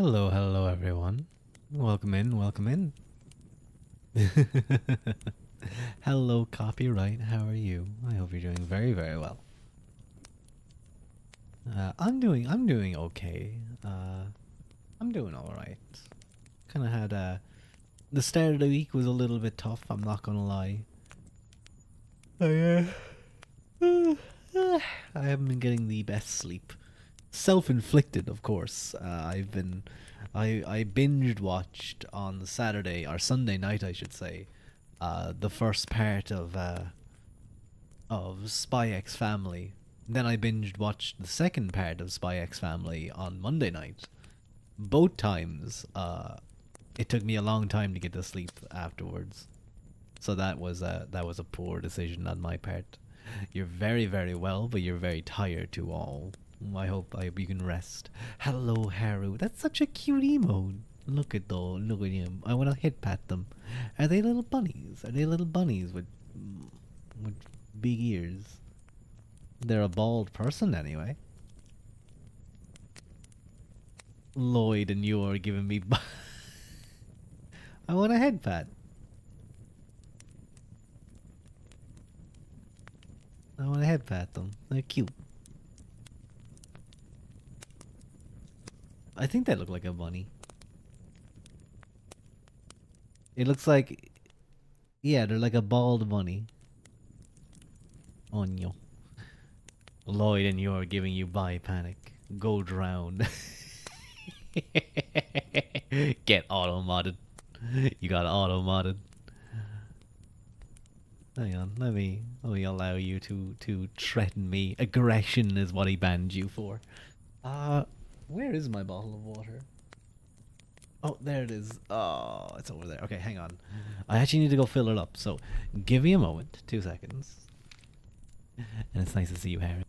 Hello, hello everyone. Welcome in, welcome in. Hello, copyright. How are you? I hope you're doing very, very well. I'm doing okay. I'm doing all right. Kind of had the start of the week was a little bit tough. I'm not gonna lie. I I haven't been getting the best sleep. Self-inflicted, of course. I binged watched on Saturday or Sunday night, I should say, the first part of Spy X Family. Then I binged watched the second part of Spy X Family on Monday night. Both times, it took me a long time to get to sleep afterwards. So that was a poor decision on my part. You're very, very well, but you're very tired too all. I hope you can rest. Hello, Haru. That's such a cute emote. Look at him. I want to hit pat them. Are they little bunnies? Are they little bunnies with big ears? They're a bald person anyway. Lloyd and you are giving me. I want a head pat. I want to head pat them. They're cute. I think they look like a bunny. It looks like, yeah, they're like a bald bunny. Oh no. Lloyd and you are giving you bi panic. Go drown. Get auto modded. You got auto modded. Hang on, let me allow you to threaten me. Aggression is what he banned you for. Where is my bottle of water? Oh, there it is. Oh, it's over there. Okay, hang on. I actually need to go fill it up. So, give me a moment. 2 seconds. And it's nice to see you, Harry.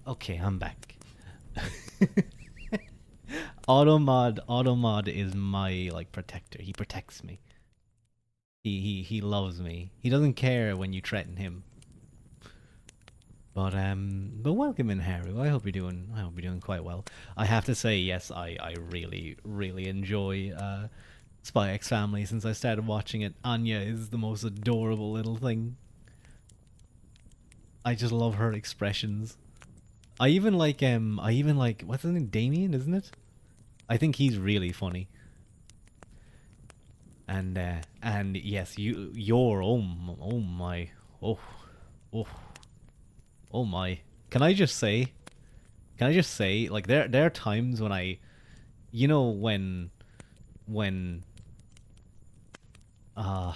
Okay, I'm back. Automod is my like protector. He protects me. He loves me. He doesn't care when you threaten him. But welcome in, Haru. I hope you're doing quite well. I have to say, yes, I really really enjoy Spy X Family since I started watching it. Anya is the most adorable little thing. I just love her expressions. I even like what's his name? Damien, isn't it? I think he's really funny. And yes, you're oh my oh oh oh my. Can I just say? Can I just say like there are times when you know when uh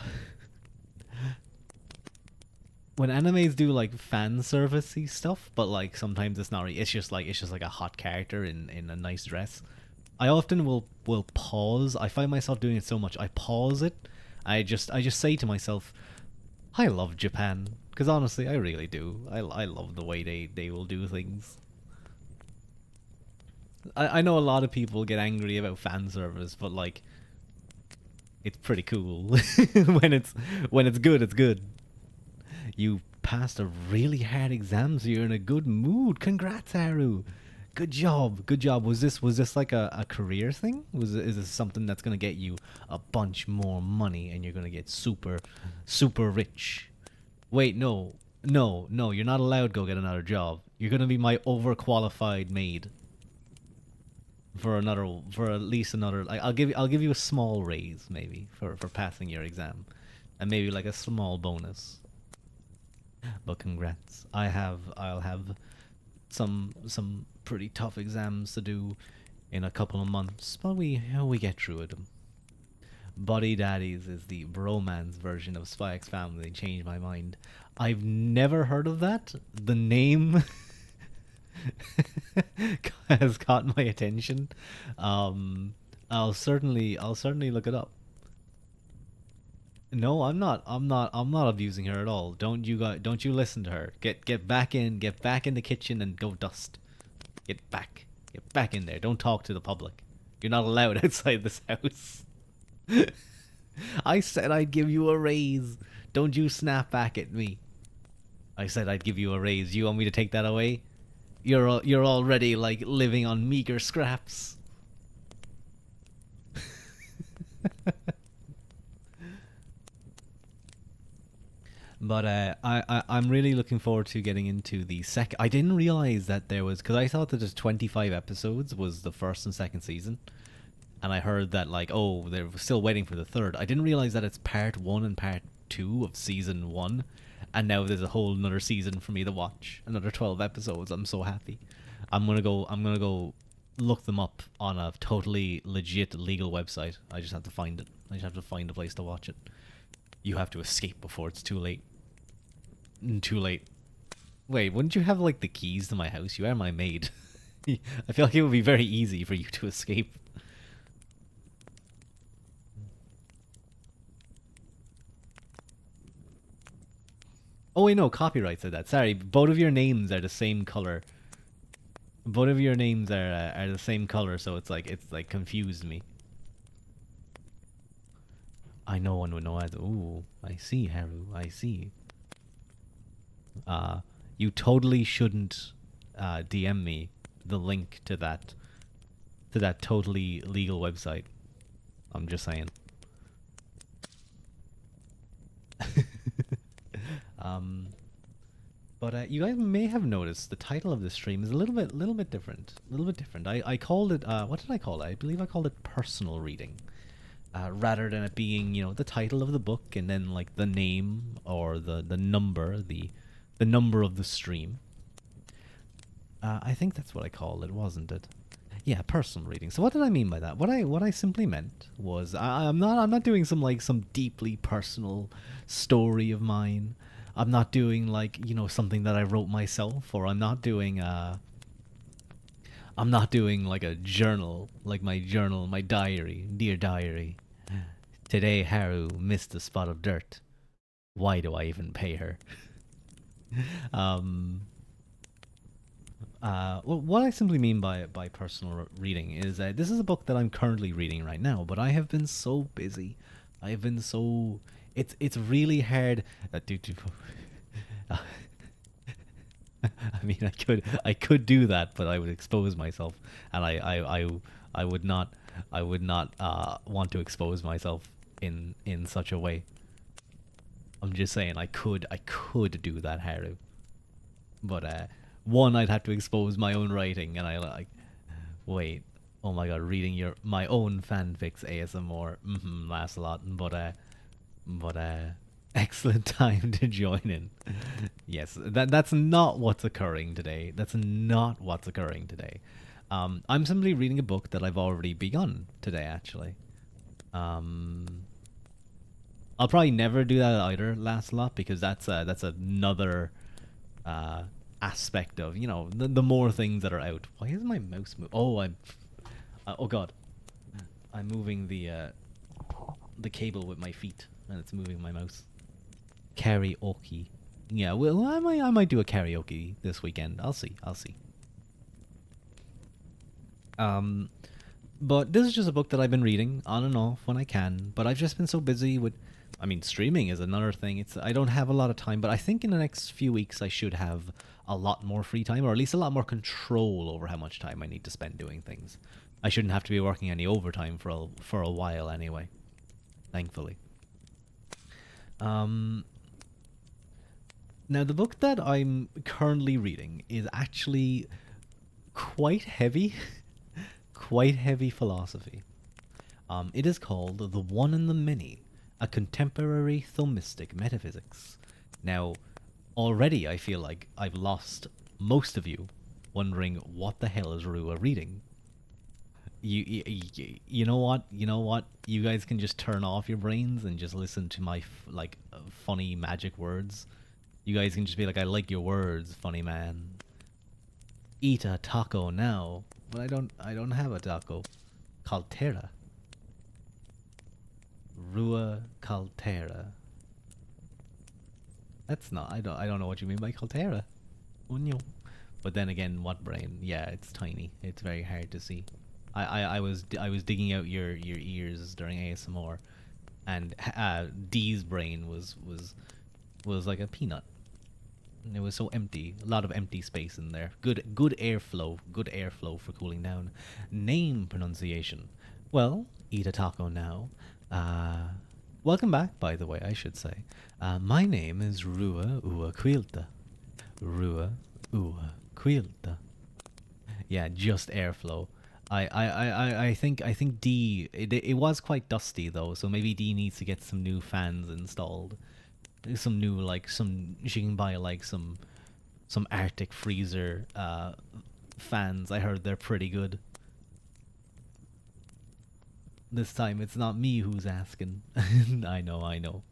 when animes do like fan servicey stuff, but like sometimes it's not. It's just like a hot character in a nice dress. I often will pause. I find myself doing it so much. I pause it. I just say to myself, I love Japan because honestly, I really do. I love the way they will do things. I know a lot of people get angry about fan service, but like it's pretty cool when it's good. It's good. You passed a really hard exam, so you're in a good mood. Congrats, Haru. Good job. Good job. Was this like a career thing? Is this something that's gonna get you a bunch more money and you're gonna get super super rich? Wait, no. No, no, you're not allowed to go get another job. You're gonna be my overqualified maid for at least another like I'll give you a small raise maybe for passing your exam. And maybe like a small bonus. But congrats. I'll have some pretty tough exams to do in a couple of months, but we get through it. Body Daddies is the bromance version of Spy X Family. Changed my mind. I've never heard of that. The name has caught my attention. I'll certainly look it up. No, I'm not abusing her at all. Don't you listen to her. Get back in the kitchen and go dust. Get back in there. Don't talk to the public. You're not allowed outside this house. I said I'd give you a raise. Don't you snap back at me. I said I'd give you a raise. You want me to take that away? You're already like living on meager scraps. But I'm really looking forward to getting into the second. I didn't realize that there was, because I thought that there's 25 episodes was the first and second season, and I heard that like, oh, they're still waiting for the third. I didn't realize that it's part one and part two of season one, and now there's a whole another season for me to watch. Another 12 episodes. I'm so happy. I'm gonna go look them up on a totally legit legal website. I just have to find it. I just have to find a place to watch it. You have to escape before it's too late. Too late. Wait, wouldn't you have like the keys to my house? You are my maid. I feel like it would be very easy for you to escape. Oh wait, no, copyright said that. Sorry, both of your names are the same color. Both of your names are the same color, so it's like confused me. I know one would know as. Ooh, I see, Haru. I see. Uh, you totally shouldn't DM me the link to that totally legal website. I'm just saying. um, but you guys may have noticed the title of this stream is a little bit different. A little bit different. I called it. What did I call it? I believe I called it personal reading. Rather than it being, the title of the book and then like the name or the number, the number of the stream. I think that's what I called it, wasn't it? Yeah, personal reading. So what did I mean by that? What I simply meant was I'm not doing some deeply personal story of mine. I'm not doing like something that I wrote myself, or I'm not doing like a journal, like my journal, my diary, dear diary. Today Haru missed a spot of dirt. Why do I even pay her? um, well, what I simply mean by personal reading is that this is a book that I'm currently reading right now, but I have been so busy. I have been so. It's really hard. I mean, I could do that, but I would expose myself, and I would not want to expose myself in such a way. I'm just saying I could do that, Haru, but one, I'd have to expose my own writing, and I like wait. Oh my god, reading my own fanfics ASMR, lasts a lot, but excellent time to join in. Yes, that's not what's occurring today. That's not what's occurring today. I'm simply reading a book that I've already begun today, actually. Um, I'll probably never do that either, last lot, because that's another uh, aspect of the more things that are out. Why is my mouse move? Oh, oh god, I'm moving the cable with my feet, and it's moving my mouse. Karaoke. Yeah, well, I might do a karaoke this weekend. I'll see. I'll see. Um, but this is just a book that I've been reading on and off when I can. But I've just been so busy with. I mean, streaming is another thing. I don't have a lot of time, but I think in the next few weeks I should have a lot more free time, or at least a lot more control over how much time I need to spend doing things. I shouldn't have to be working any overtime for a while anyway. Thankfully. Um, Now, the book that I'm currently reading is actually quite heavy, quite heavy philosophy. It is called The One and the Many, a contemporary Thomistic metaphysics. Now, Already, I feel like I've lost most of you wondering what the hell is Rua reading. You know what? You know what? You guys can just turn off your brains and just listen to my funny magic words. You guys can just be like, I like your words, funny man. Eat a taco now. But I don't have a taco. Caltera. Rua Caltera. That's not I don't know what you mean by Caltera. Unyo. But then again, what brain? Yeah, it's tiny. It's very hard to see. I was digging out your ears during ASMR, and D's brain was like a peanut. It was so empty. A lot of empty space in there. Good airflow. Good airflow for cooling down. Name pronunciation. Well, eat a taco now. Uh, welcome back, by the way, I should say. My name is Rua Ua Quilta. Rua Ua Quilta. Yeah, just airflow. I think it was quite dusty though, so maybe D needs to get some new fans installed. Some new some she can buy some Arctic freezer fans. I heard they're pretty good. This time it's not me who's asking. I know.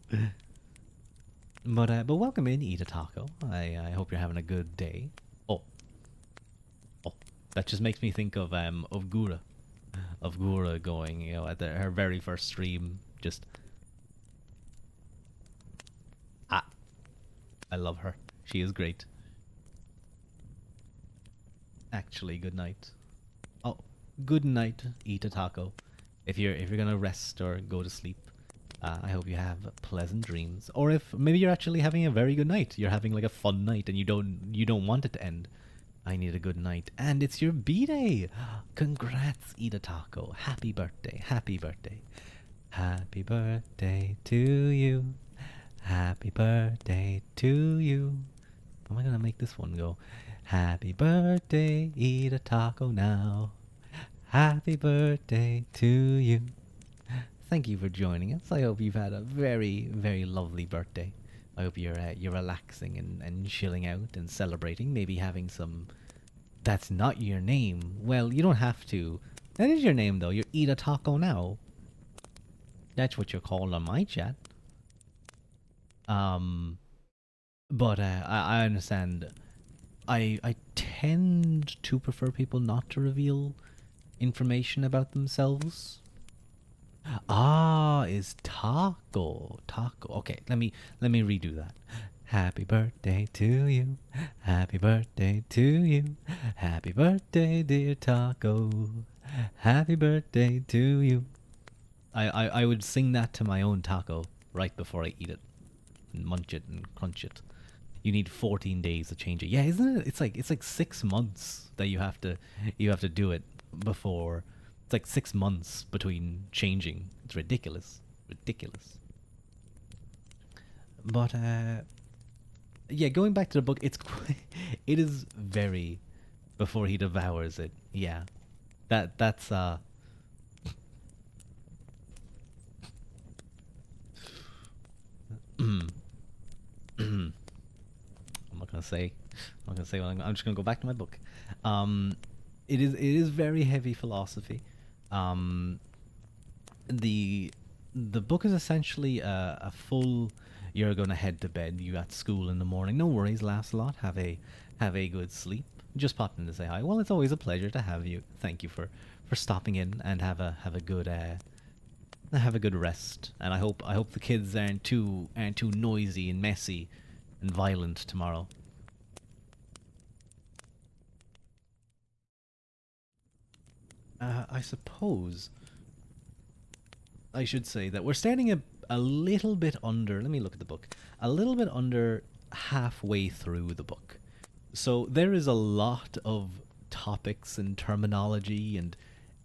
But welcome in, eat a taco. I hope you're having a good day. Oh, oh, that just makes me think of Gura, going, at her very first stream. Just ah, I love her. She is great. Actually, good night. Oh, good night, eat a taco. If you're gonna rest or go to sleep, I hope you have pleasant dreams. Or if maybe you're actually having a very good night, you're having like a fun night, and you don't want it to end. I need a good night, and it's your b-day. Congrats, eat a taco. Happy birthday. Happy birthday. Happy birthday to you. Happy birthday to you. How am I gonna make this one go? Happy birthday, eat a taco now. Happy birthday to you. Thank you for joining us. I hope you've had a very, very lovely birthday. I hope you're relaxing and chilling out and celebrating. Maybe having some. That's not your name. Well, you don't have to. That is your name though. You're Eat a Taco Now. That's what you're called on my chat. Um, but I understand. I tend to prefer people not to reveal information about themselves. Ah, is taco. Taco. Okay, let me redo that. Happy birthday to you. Happy birthday to you. Happy birthday, dear taco. Happy birthday to you. I would sing that to my own taco right before I eat it. And munch it and crunch it. You need 14 days to change it. Yeah, isn't it? It's like 6 months that you have to do it before. It's like 6 months between changing. It's ridiculous, ridiculous. But yeah, going back to the book, it is very before he devours it. Yeah, that's I'm not gonna say. I'm not gonna say what I'm just gonna go back to my book. Um, it is very heavy philosophy. Um, the book is essentially a full. You're gonna head to bed. You got school in the morning. No worries, Lancelot. Have a good sleep. Just popped in to say hi. Well, it's always a pleasure to have you. Thank you for stopping in and have a good rest. And I hope the kids aren't too noisy and messy and violent tomorrow. I suppose I should say that we're standing a little bit under. Let me look at the book. A little bit under halfway through the book. So there is a lot of topics and terminology and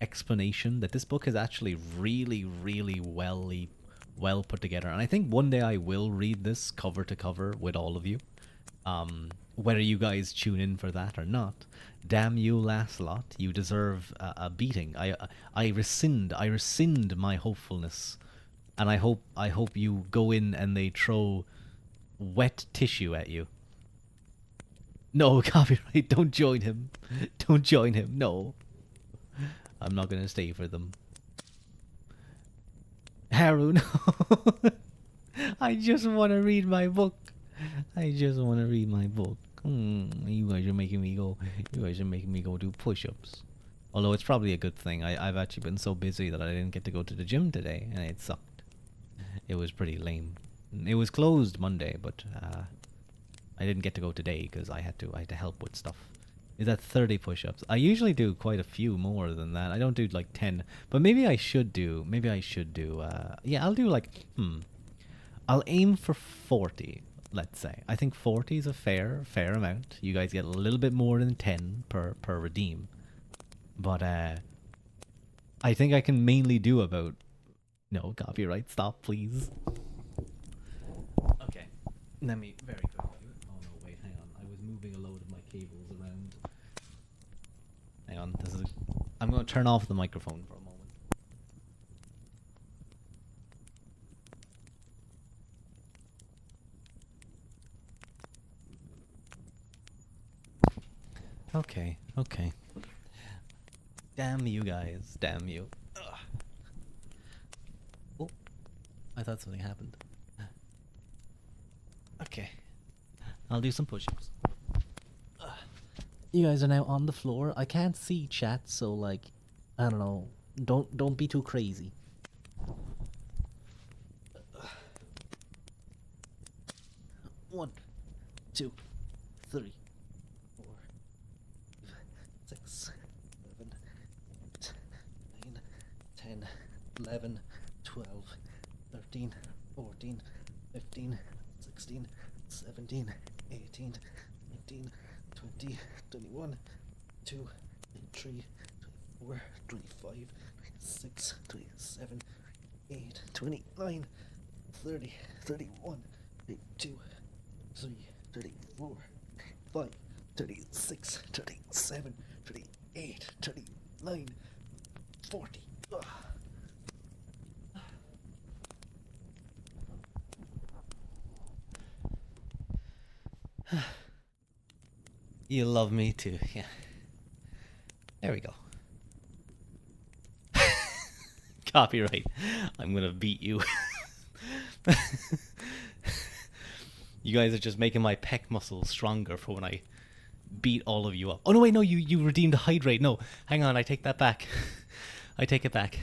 explanation that this book is actually really, really well put together. And I think one day I will read this cover to cover with all of you. Whether you guys tune in for that or not, damn you, Lancelot, you deserve a beating. I rescind my hopefulness, and I hope you go in and they throw wet tissue at you. No, copyright. Don't join him. Don't join him. No. I'm not gonna stay for them. Haru, no. I just want to read my book. I just want to read my book. You guys are making me go. You guys are making me go do push-ups. Although it's probably a good thing. I've actually been so busy that I didn't get to go to the gym today, and it sucked. It was pretty lame. It was closed Monday, but I didn't get to go today because I had to help with stuff. Is that 30 push-ups? I usually do quite a few more than that. I don't do like 10, but maybe I should do. Yeah, I'll do like I'll aim for 40. Let's say. I think 40 is a fair amount. You guys get a little bit more than 10 per redeem. But I think I can mainly do about... No, copyright, stop, please. Okay, let me very quickly... Oh no, wait, hang on. I was moving a load of my cables around. Hang on, this is... I'm going to turn off the microphone for a moment. Okay. Damn you guys, damn you. Ugh. Oh, I thought something happened. Okay, I'll do some push-ups. You guys are now on the floor. I can't see chat, so like, I don't know. Don't be too crazy. One, two, three, 4, 6, 7, 8, 9, 10, 11, 12, 13, 14, 15, 16, 17, 18, 19, 20, 21, 22, 23, 24, 25, 26, 27, 28, 29, 30, 31, 32, 33, 34, 35, 36, 37, 38, 39, 40. Ugh. You love me too, yeah. There we go. Copyright. I'm gonna beat you. You guys are just making my pec muscles stronger for when I beat all of you up. Oh no, wait, no, you redeemed the hydrate. No, hang on, I take that back. I take it back.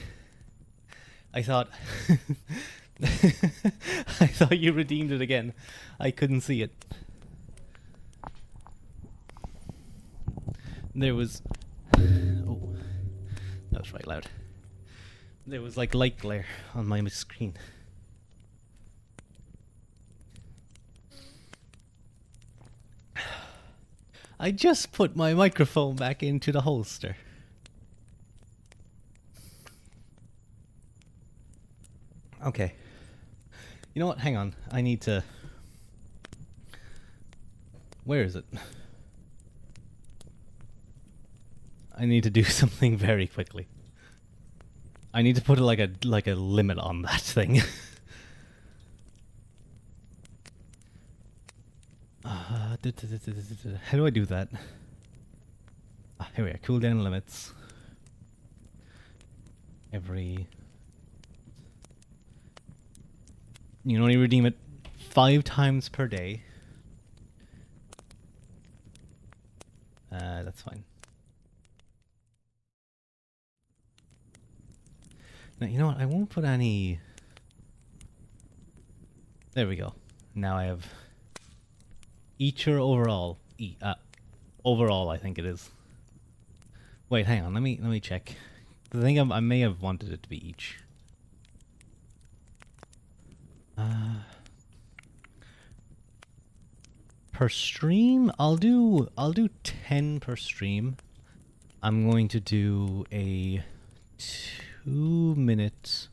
I thought... I thought you redeemed it again. I couldn't see it. There was... Oh, that was right loud. There was like light glare on my screen. I just put my microphone back into the holster. Okay. You know what? Hang on. I need to... Where is it? I need to do something very quickly. I need to put like a limit on that thing. How do I do that? Here we are. Cooldown limits. You can only redeem it 5 times per day. That's fine. Now, you know what? I won't put any... There we go. Now I have... Each or overall? Overall, I think it is. Wait, hang on. Let me check. I think I may have wanted it to be each. Per stream, I'll do 10 per stream. I'm going to do a 2-minute,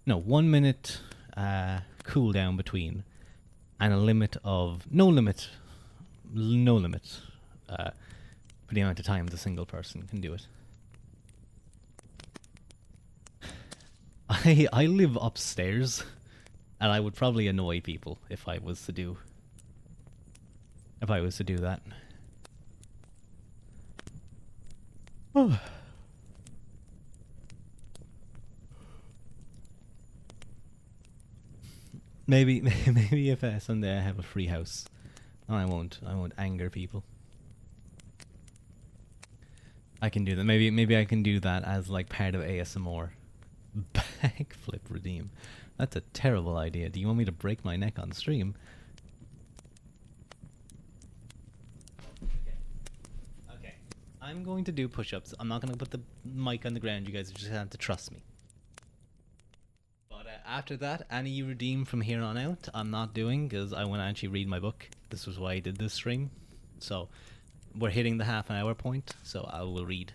no, 1 minute cooldown between, and a limit of no limit for the amount of times a single person can do it. I live upstairs, and I would probably annoy people if I was to do. if I was to do that. Maybe maybe if someday I have a free house, I won't anger people. I can do that. Maybe I can do that as like part of ASMR. Backflip redeem. That's a terrible idea. Do you want me to break my neck on stream? Okay. I'm going to do push-ups. I'm not going to put the mic on the ground. You guys just have to trust me. But after that, any you redeem from here on out, I'm not doing because I want to actually read my book. This was why I did this stream. So we're hitting the half an hour point, so I will read.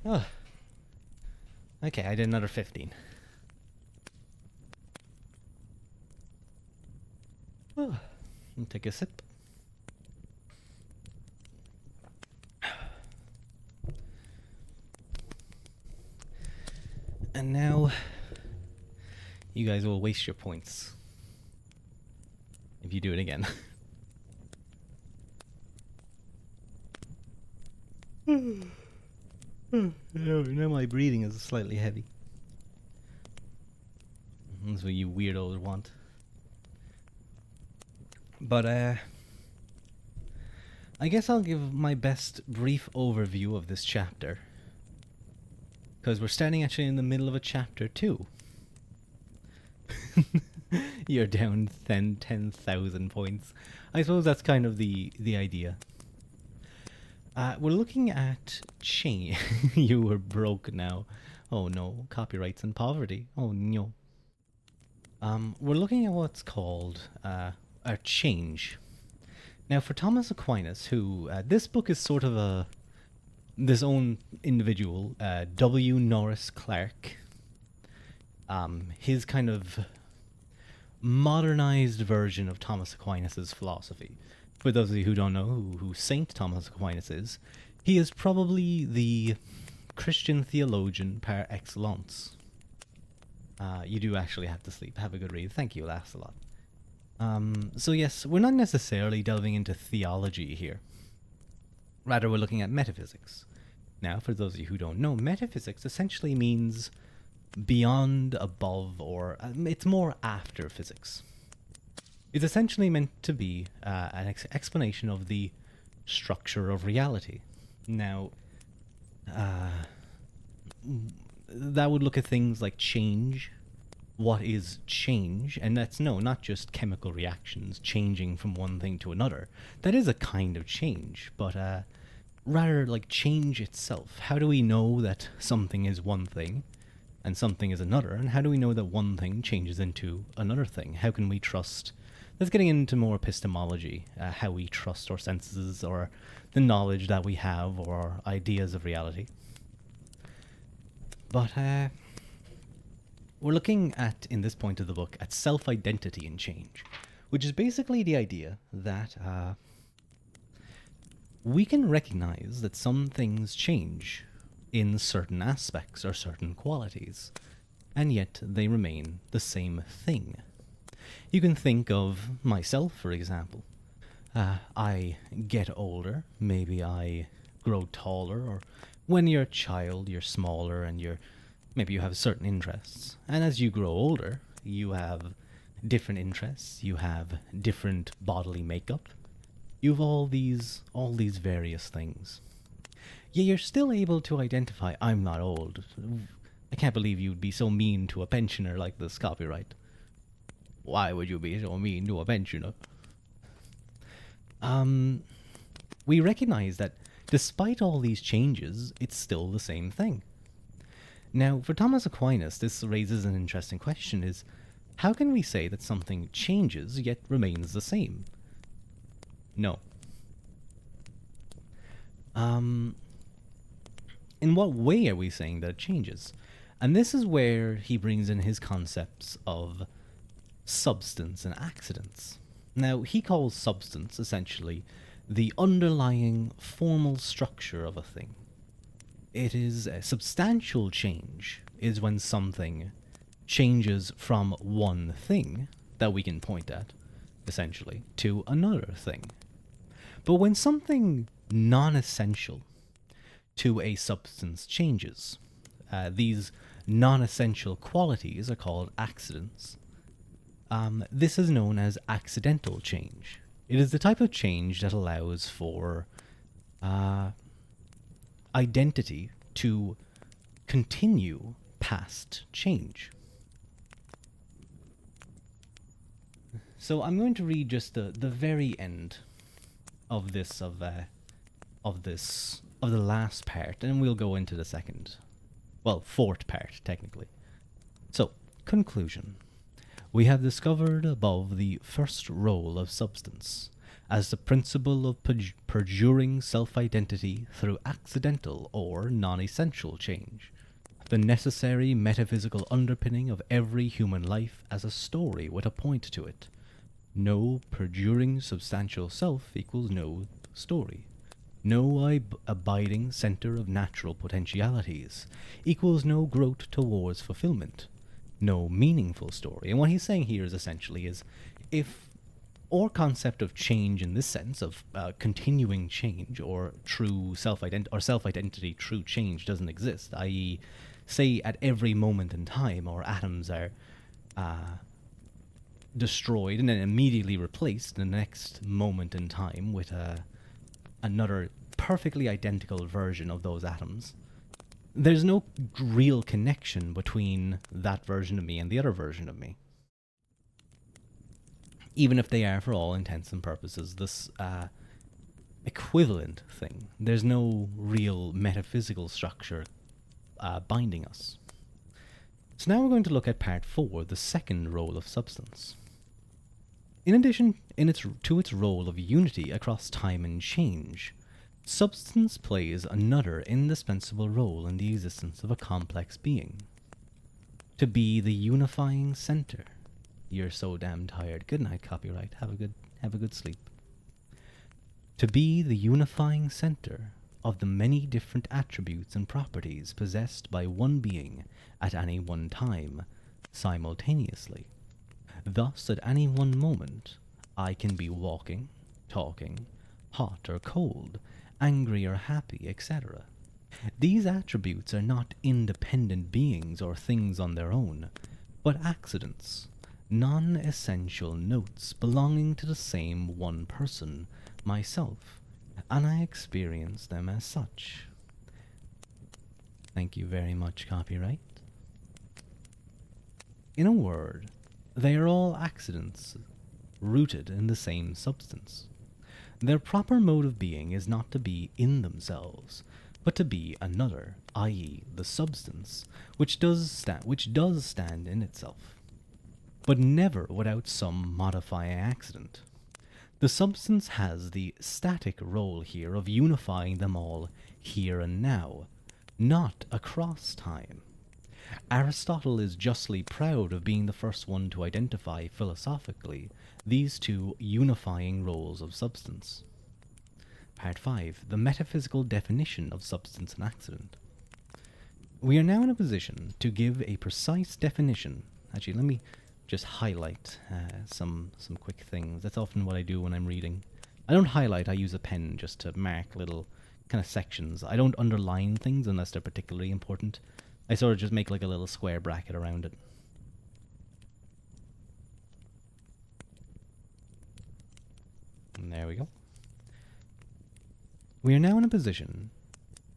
Oh. Okay, I did another 15. Oh. I'll take a sip. And now, you guys will waste your points if you do it again. Now my breathing is slightly heavy. That's what you weirdos want. But I guess I'll give my best brief overview of this chapter. Because we're standing actually in the middle of a chapter 2. You're down 10,000 points. I suppose that's kind of the idea. We're looking at change. You were broke now. Oh no, copyrights and poverty. Oh no. We're looking at what's called a change. Now, for Thomas Aquinas, who this book is sort of this own individual, W. Norris Clark. His kind of modernized version of Thomas Aquinas' philosophy. For those of you who don't know who Saint Thomas Aquinas is, he is probably the Christian theologian par excellence. You do actually have to sleep. Have a good read. Thank you, Lancelot. So yes, we're not necessarily delving into theology here. Rather, we're looking at metaphysics. Now, for those of you who don't know, metaphysics essentially means beyond, above, or it's more after physics. It's essentially meant to be an explanation of the structure of reality. Now, that would look at things like change. What is change? And that's not just chemical reactions changing from one thing to another. That is a kind of change, but rather like change itself. How do we know that something is one thing and something is another? And how do we know that one thing changes into another thing? How can we trust? That's getting into more epistemology, how we trust our senses or the knowledge that we have or our ideas of reality. But we're looking at, in this point of the book, at self-identity and change, which is basically the idea that we can recognize that some things change in certain aspects or certain qualities, and yet they remain the same thing. You can think of myself, for example. I get older, maybe I grow taller, or when you're a child, you're smaller and maybe you have certain interests. And as you grow older, you have different interests, you have different bodily makeup, you have all these various things. Yet you're still able to identify, I'm not old. I can't believe you'd be so mean to a pensioner like this, copyright. Why would you be so mean to a pensioner? We recognize that despite all these changes, it's still the same thing. Now, for Thomas Aquinas, this raises an interesting question, is how can we say that something changes yet remains the same? No. In what way are we saying that it changes? And this is where he brings in his concepts of substance and accidents. Now, he calls substance essentially the underlying formal structure of a thing. It is a substantial change, is when something changes from one thing that we can point at, essentially, to another thing. But when something non essential to a substance changes, these non essential qualities are called accidents. This is known as accidental change. It is the type of change that allows for identity to continue past change. So I'm going to read just the very end of this of the last part, and we'll go into the second, well, fourth part technically. So, conclusion. We have discovered above the first role of substance as the principle of perjuring self-identity through accidental or non-essential change, the necessary metaphysical underpinning of every human life as a story with a point to it. No perjuring substantial self equals no story. No abiding center of natural potentialities equals no growth towards fulfillment. No meaningful story. And what he's saying here is essentially is if our concept of change in this sense of continuing change or true self-identity, true change doesn't exist, i.e., say at every moment in time our atoms are destroyed and then immediately replaced in the next moment in time with another perfectly identical version of those atoms, there's no real connection between that version of me and the other version of me. Even if they are, for all intents and purposes, this equivalent thing. There's no real metaphysical structure binding us. So now we're going to look at part 4, the second role of substance. In addition to its role of unity across time and change, substance plays another indispensable role in the existence of a complex being. To be the unifying center. You're so damn tired. Good night, copyright. Have a good sleep. To be the unifying center of the many different attributes and properties possessed by one being at any one time, simultaneously. Thus, at any one moment, I can be walking, talking, hot or cold, angry or happy, etc. These attributes are not independent beings or things on their own, but accidents, non-essential notes belonging to the same one person, myself, and I experience them as such. Thank you very much, copyright. In a word, they are all accidents, rooted in the same substance. Their proper mode of being is not to be in themselves, but to be another, i.e., the substance, which does stand in itself, but never without some modifying accident. The substance has the static role here of unifying them all here and now, not across time. Aristotle is justly proud of being the first one to identify philosophically these two unifying roles of substance. Part 5. The metaphysical definition of substance and accident. We are now in a position to give a precise definition. Actually, let me just highlight some quick things. That's often what I do when I'm reading. I don't highlight, I use a pen just to mark little kind of sections. I don't underline things unless they're particularly important. I sort of just make like a little square bracket around it. And there we go. We are now in a position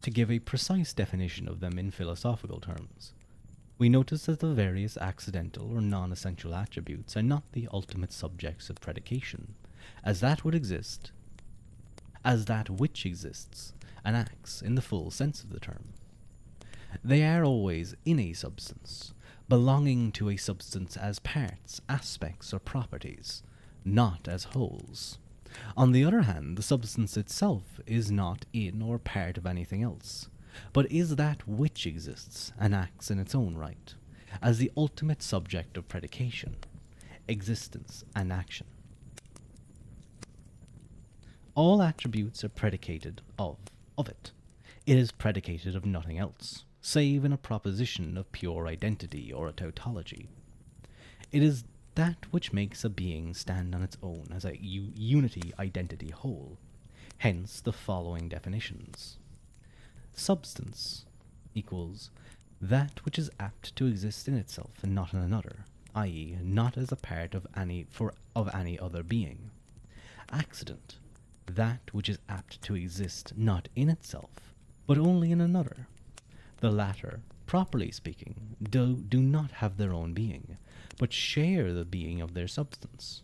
to give a precise definition of them in philosophical terms. We notice that the various accidental or non-essential attributes are not the ultimate subjects of predication, as that which exists and acts in the full sense of the term. They are always in a substance, belonging to a substance as parts, aspects, or properties, not as wholes. On the other hand, the substance itself is not in or part of anything else, but is that which exists and acts in its own right, as the ultimate subject of predication, existence, and action. All attributes are predicated of it. It is predicated of nothing else, save in a proposition of pure identity or a tautology. It is that which makes a being stand on its own as a unity identity whole. Hence the following definitions. Substance equals that which is apt to exist in itself and not in another, i.e., not as a part of any other being. Accident, that which is apt to exist not in itself, but only in another. The latter, properly speaking, do not have their own being, but share the being of their substance.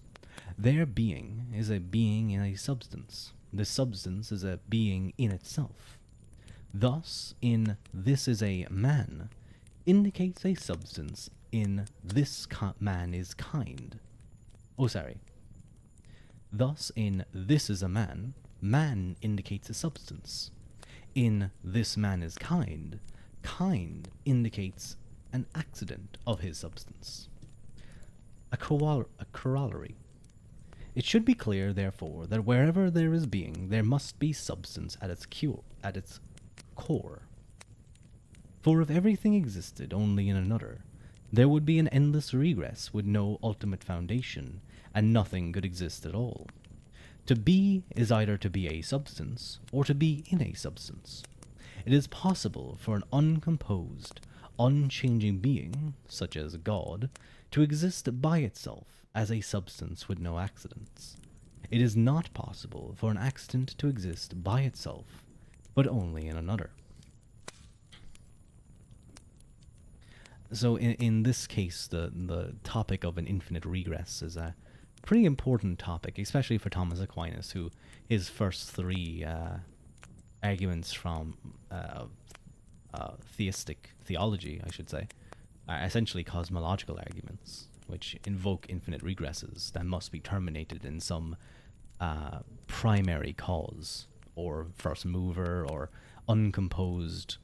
Their being is a being in a substance. The substance is a being in itself. Thus, in "this is a man" indicates a substance in "this man is kind." Thus, in "this is a man" indicates a substance. In "this man is kind" indicates an accident of his substance. A corollary. It should be clear, therefore, that wherever there is being, there must be substance at its core. For if everything existed only in another, there would be an endless regress with no ultimate foundation, and nothing could exist at all. To be is either to be a substance, or to be in a substance. It is possible for an uncomposed, unchanging being, such as God, to exist by itself as a substance with no accidents. It is not possible for an accident to exist by itself, but only in another. So in this case, the topic of an infinite regress is a pretty important topic, especially for Thomas Aquinas, who his first three arguments from theistic theology, I should say, are essentially cosmological arguments, which invoke infinite regresses that must be terminated in some primary cause, or first mover, or uncomposed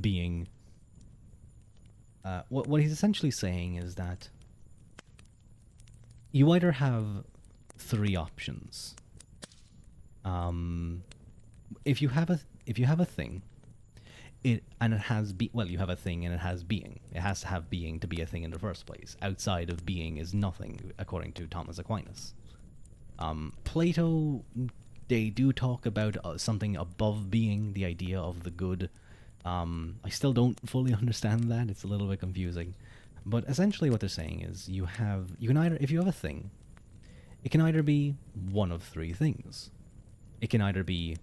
being. What he's essentially saying is that you either have three options. If you have a thing, you have a thing and it has being. It has to have being to be a thing in the first place. Outside of being is nothing, according to Thomas Aquinas. Plato, they do talk about something above being, the idea of the good. I still don't fully understand that. It's a little bit confusing. But essentially what they're saying is if you have a thing, it can either be one of three things. It can either be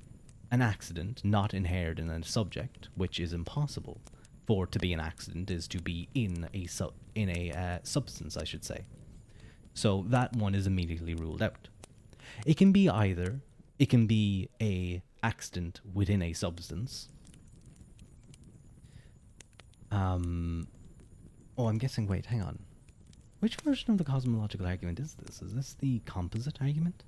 an accident not inherent in a subject, which is impossible. For to be an accident is to be in a substance, I should say. So that one is immediately ruled out. It can be a accident within a substance. I'm guessing, wait, hang on. Which version of the cosmological argument is this? Is this the composite argument?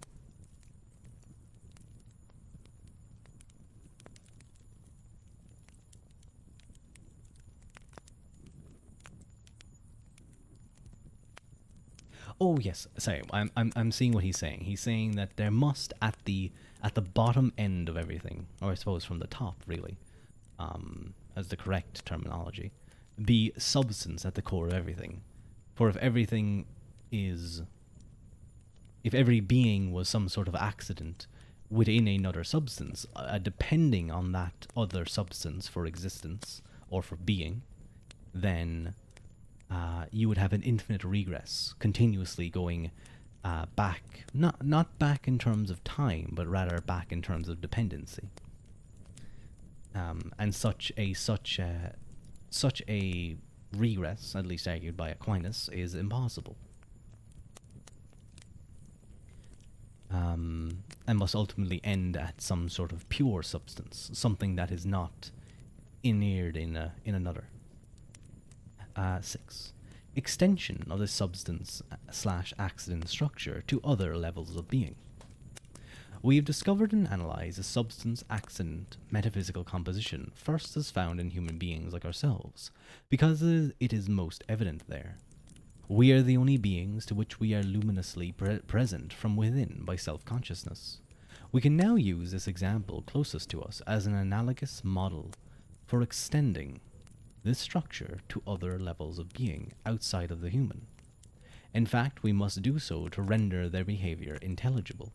Oh yes, sorry. I'm seeing what he's saying. He's saying that there must at the bottom end of everything, or I suppose from the top, really, as the correct terminology, be substance at the core of everything. For if every being was some sort of accident within another substance, depending on that other substance for existence or for being, then you would have an infinite regress, continuously going back, not back in terms of time, but rather back in terms of dependency. And such a regress, at least argued by Aquinas, is impossible. And must ultimately end at some sort of pure substance, something that is not inhered in another. 6. Extension of the substance/accident structure to other levels of being. We have discovered and analyzed a substance accident metaphysical composition first as found in human beings like ourselves, because it is most evident there. We are the only beings to which we are luminously present from within by self-consciousness. We can now use this example closest to us as an analogous model for extending this structure to other levels of being outside of the human. In fact, we must do so to render their behavior intelligible.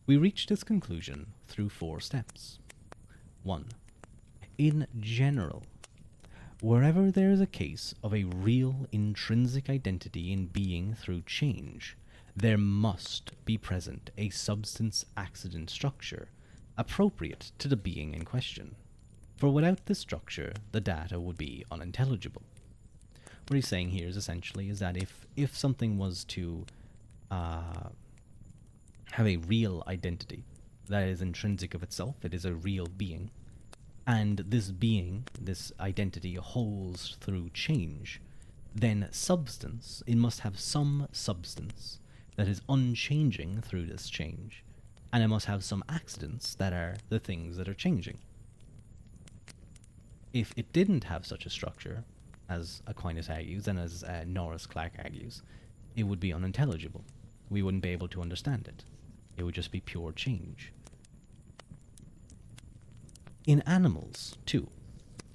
We reach this conclusion through 4 steps. 1. In general, wherever there is a case of a real intrinsic identity in being through change, there must be present a substance accident structure appropriate to the being in question. For without this structure, the data would be unintelligible. What he's saying here is essentially is that if something was to have a real identity that is intrinsic of itself, it is a real being, and this being, this identity holds through change, then substance, it must have some substance that is unchanging through this change, and it must have some accidents that are the things that are changing. If it didn't have such a structure, as Aquinas argues and as Norris Clark argues, it would be unintelligible. We wouldn't be able to understand it. It would just be pure change. In animals, too,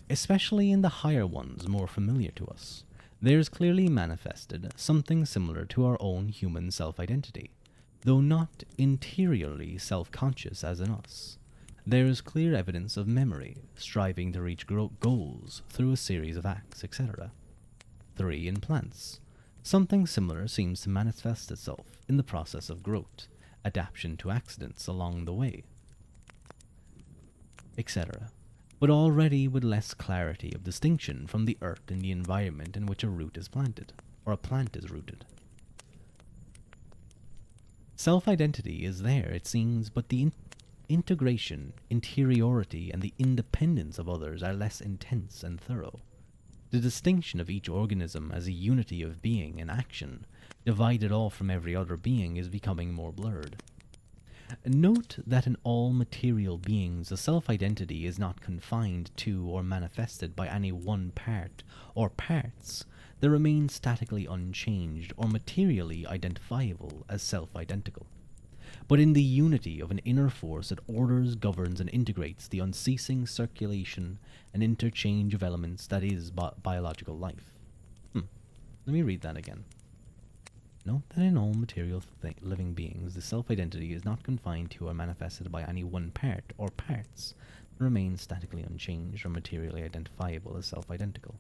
especially in the higher ones more familiar to us, there is clearly manifested something similar to our own human self-identity, though not interiorly self-conscious as in us. There is clear evidence of memory, striving to reach goals through a series of acts, etc. 3. In plants, something similar seems to manifest itself in the process of growth, adaptation to accidents along the way, etc., but already with less clarity of distinction from the earth and the environment in which a root is planted, or a plant is rooted. Self-identity is there, it seems, but the integration, interiority, and the independence of others are less intense and thorough. The distinction of each organism as a unity of being and action, divided off from every other being, is becoming more blurred. Note that in all material beings, the self-identity is not confined to or manifested by any one part or parts that remain statically unchanged or materially identifiable as self-identical, but in the unity of an inner force that orders, governs, and integrates the unceasing circulation and interchange of elements that is biological life. Let me read that again. Note that in all material living beings, the self-identity is not confined to or manifested by any one part or parts that remain statically unchanged or materially identifiable as self-identical,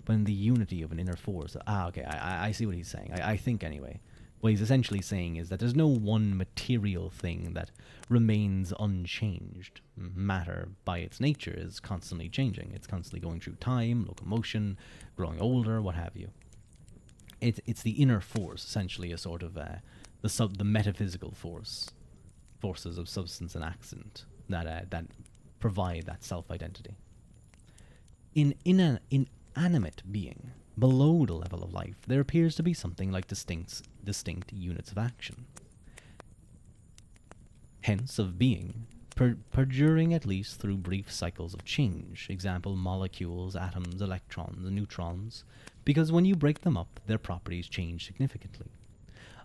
but in the unity of an inner force. Okay, I see what he's saying. I think anyway. What he's essentially saying is that there's no one material thing that remains unchanged. Matter, by its nature, is constantly changing. It's constantly going through time, locomotion, growing older, what have you. It's the inner force, essentially, a sort of the metaphysical forces of substance and accident that provide that self-identity. In inanimate being, below the level of life, there appears to be something like distinct units of action, hence of being, perduring at least through brief cycles of change, example molecules, atoms, electrons, and neutrons, because when you break them up, their properties change significantly.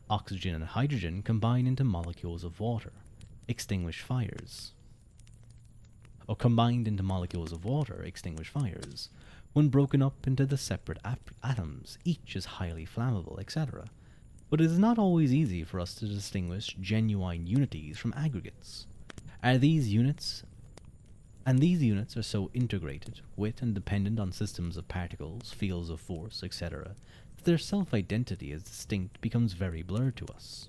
Oxygen and hydrogen combine into molecules of water, extinguish fires, or combined into molecules of water, extinguish fires. When broken up into the separate atoms, each is highly flammable, etc. But it is not always easy for us to distinguish genuine unities from aggregates. These units are so integrated with and dependent on systems of particles, fields of force, etc., that their self-identity as distinct becomes very blurred to us.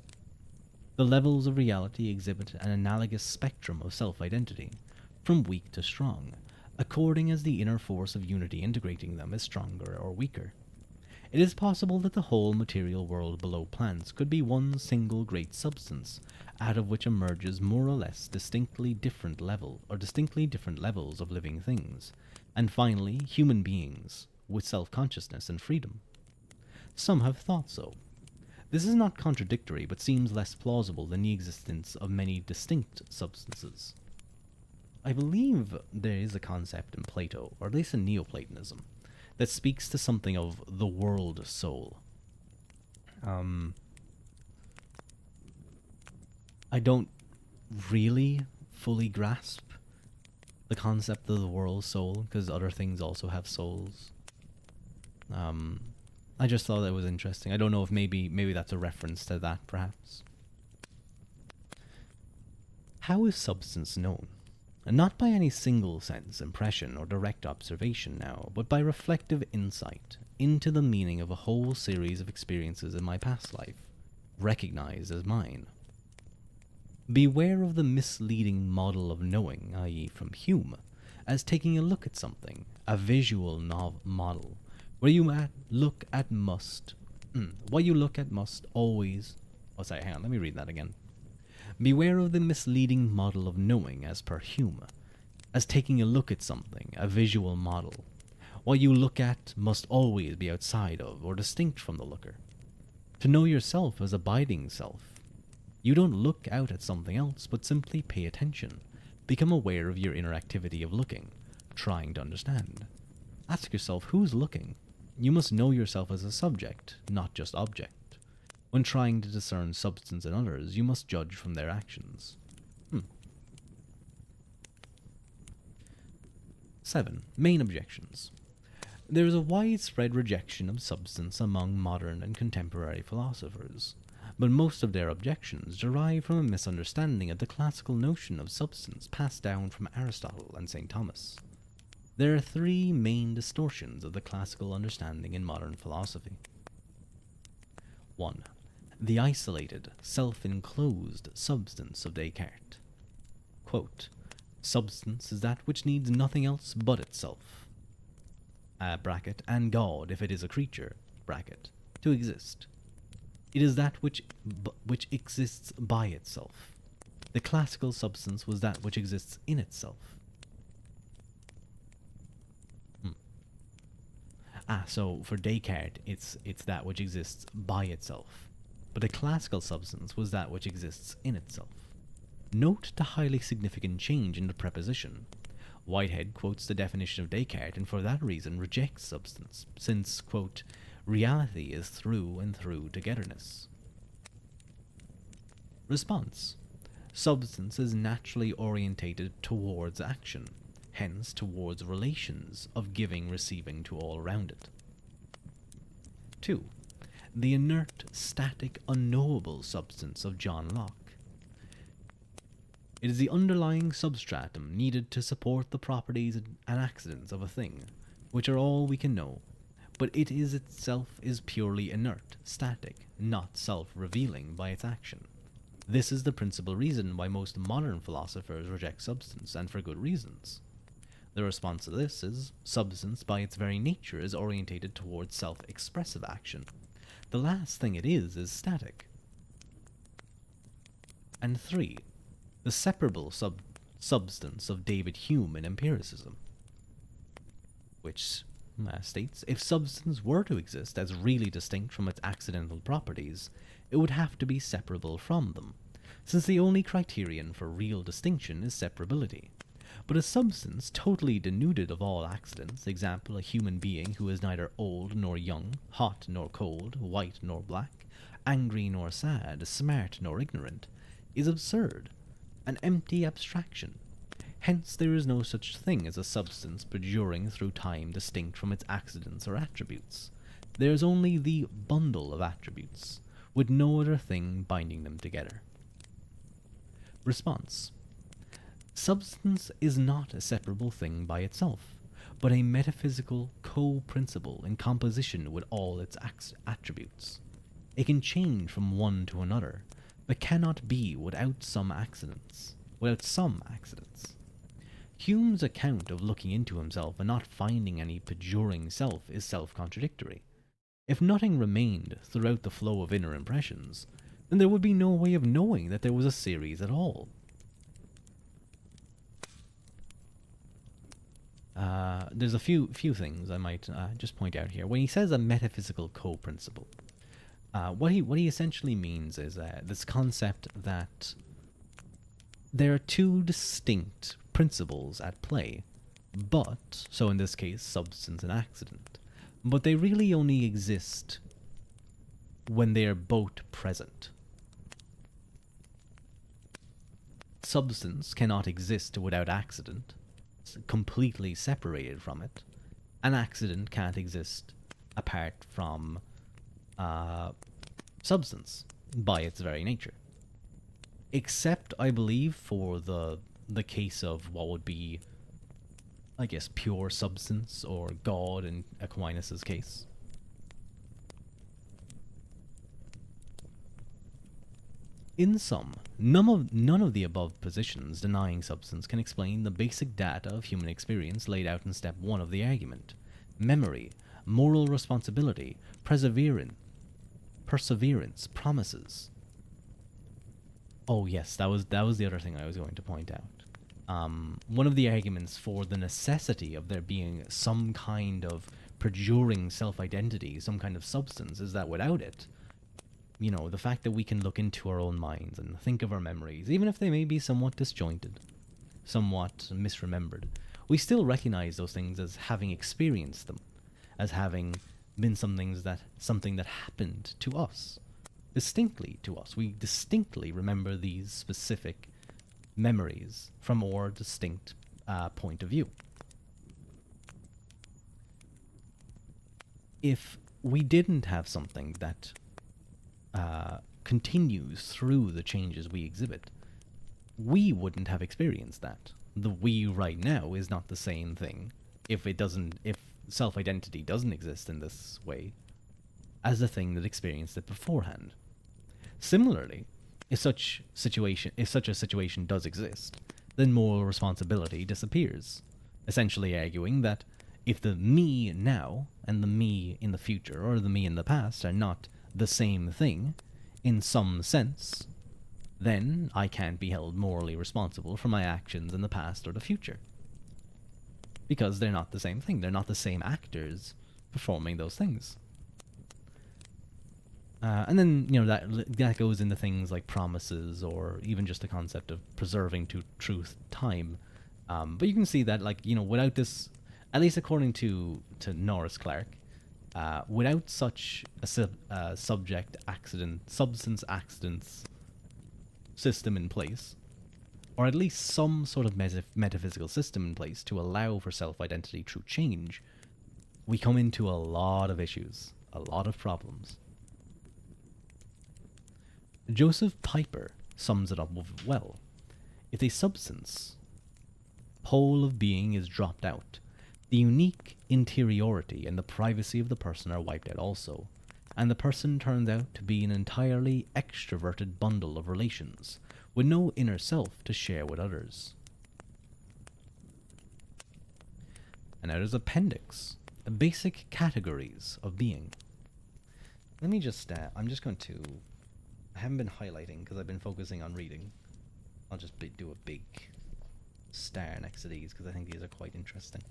The levels of reality exhibit an analogous spectrum of self-identity, from weak to strong, according as the inner force of unity integrating them is stronger or weaker. It is possible that the whole material world below plants could be one single great substance, out of which emerges more or less distinctly different levels of living things, and finally human beings with self-consciousness and freedom. Some have thought so. This is not contradictory, but seems less plausible than the existence of many distinct substances. I believe there is a concept in Plato, or at least in Neoplatonism, that speaks to something of the world soul. I don't really fully grasp the concept of the world soul, because other things also have souls. I just thought that was interesting. I don't know if maybe that's a reference to that, perhaps. How is substance known? And not by any single sense, impression, or direct observation now, but by reflective insight into the meaning of a whole series of experiences in my past life, recognized as mine. Beware of the misleading model of knowing, i.e. from Hume, as taking a look at something, a visual model, where you look at must. What you look at must always... Oh, sorry, hang on, let me read that again. Beware of the misleading model of knowing as per Hume, as taking a look at something, a visual model. What you look at must always be outside of or distinct from the looker. To know yourself as abiding self, you don't look out at something else, but simply pay attention. Become aware of your inner activity of looking, trying to understand. Ask yourself, who's looking? You must know yourself as a subject, not just object. When trying to discern substance in others, you must judge from their actions. 7. Main objections. There is a widespread rejection of substance among modern and contemporary philosophers, but most of their objections derive from a misunderstanding of the classical notion of substance passed down from Aristotle and St. Thomas. There are 3 main distortions of the classical understanding in modern philosophy. 1. The isolated, self-enclosed substance of Descartes. Quote, substance is that which needs nothing else but itself, bracket, and God if it is a creature, bracket, to exist. It is that which exists by itself. The classical substance was that which exists in itself. So for Descartes, it's that which exists by itself. But the classical substance was that which exists in itself. Note the highly significant change in the preposition. Whitehead quotes the definition of Descartes and for that reason rejects substance, since, quote, reality is through and through togetherness. Response. Substance is naturally orientated towards action, hence towards relations of giving, receiving to all around it. 2. The inert, static, unknowable substance of John Locke. It is the underlying substratum needed to support the properties and accidents of a thing, which are all we can know, but it is itself is purely inert, static, not self-revealing by its action. This is the principal reason why most modern philosophers reject substance, and for good reasons. The response to this is, substance by its very nature is orientated towards self-expressive action. The last thing it is static. And 3. The separable substance of David Hume in empiricism, which states, if substance were to exist as really distinct from its accidental properties, it would have to be separable from them, since the only criterion for real distinction is separability. But a substance totally denuded of all accidents, example, a human being who is neither old nor young, hot nor cold, white nor black, angry nor sad, smart nor ignorant, is absurd, an empty abstraction. Hence there is no such thing as a substance perduring through time distinct from its accidents or attributes. There is only the bundle of attributes, with no other thing binding them together. Response. Substance is not a separable thing by itself, but a metaphysical co-principle in composition with all its attributes. It can change from one to another, but cannot be without some accidents. Hume's account of looking into himself and not finding any perduring self is self-contradictory. If nothing remained throughout the flow of inner impressions, then there would be no way of knowing that there was a series at all. There's a few things I might just point out here. When he says a metaphysical co-principle, What he essentially means is this concept that there are two distinct principles at play, but so in this case, substance and accident, but they really only exist when they are both present. Substance cannot exist without accident, it's completely separated from it. An accident can't exist apart from substance by its very nature. Except, I believe, for the case of what would be, I guess, pure substance, or God in Aquinas's case. In sum, none of the above positions denying substance can explain the basic data of human experience laid out in step 1 of the argument. Memory, moral responsibility, perseverance, promises. Oh yes, that was the other thing I was going to point out. One of the arguments for the necessity of there being some kind of perduring self-identity, some kind of substance, is that without it, the fact that we can look into our own minds and think of our memories, even if they may be somewhat disjointed, somewhat misremembered, we still recognize those things as having experienced them, as having been something that happened to us, distinctly to us. We distinctly remember these specific memories from our distinct point of view. If we didn't have something that continues through the changes we exhibit, we wouldn't have experienced that. The we right now is not the same thing if self-identity doesn't exist in this way as the thing that experienced it beforehand. Similarly, if such a situation does exist, then moral responsibility disappears, essentially arguing that if the me now and the me in the future, or the me in the past, are not the same thing, in some sense, then I can't be held morally responsible for my actions in the past or the future. Because they're not the same thing. They're not the same actors performing those things. And then, that goes into things like promises, or even just the concept of preserving to truth time. But you can see that, without this, at least according to Norris Clark, without such a substance accidents system in place, or at least some sort of metaphysical system in place to allow for self-identity through change, we come into a lot of issues, a lot of problems. Joseph Piper sums it up well. If a substance pole of being is dropped out, the unique interiority and the privacy of the person are wiped out also, and the person turns out to be an entirely extroverted bundle of relations, with no inner self to share with others. And now there's appendix, basic categories of being. Let me just, I'm just going to, I haven't been highlighting because I've been focusing on reading. I'll just do a big star next to these because I think these are quite interesting.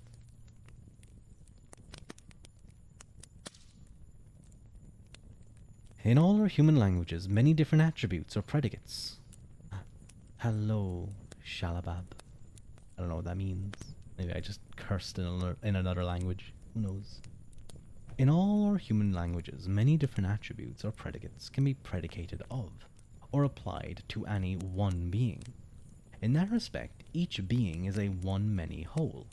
In all our human languages, many different attributes or predicates. Hello, Shalabab. I don't know what that means. Maybe I just cursed in another language. Who knows? In all our human languages, many different attributes or predicates can be predicated of, or applied to any one being. In that respect, each being is a one-many whole.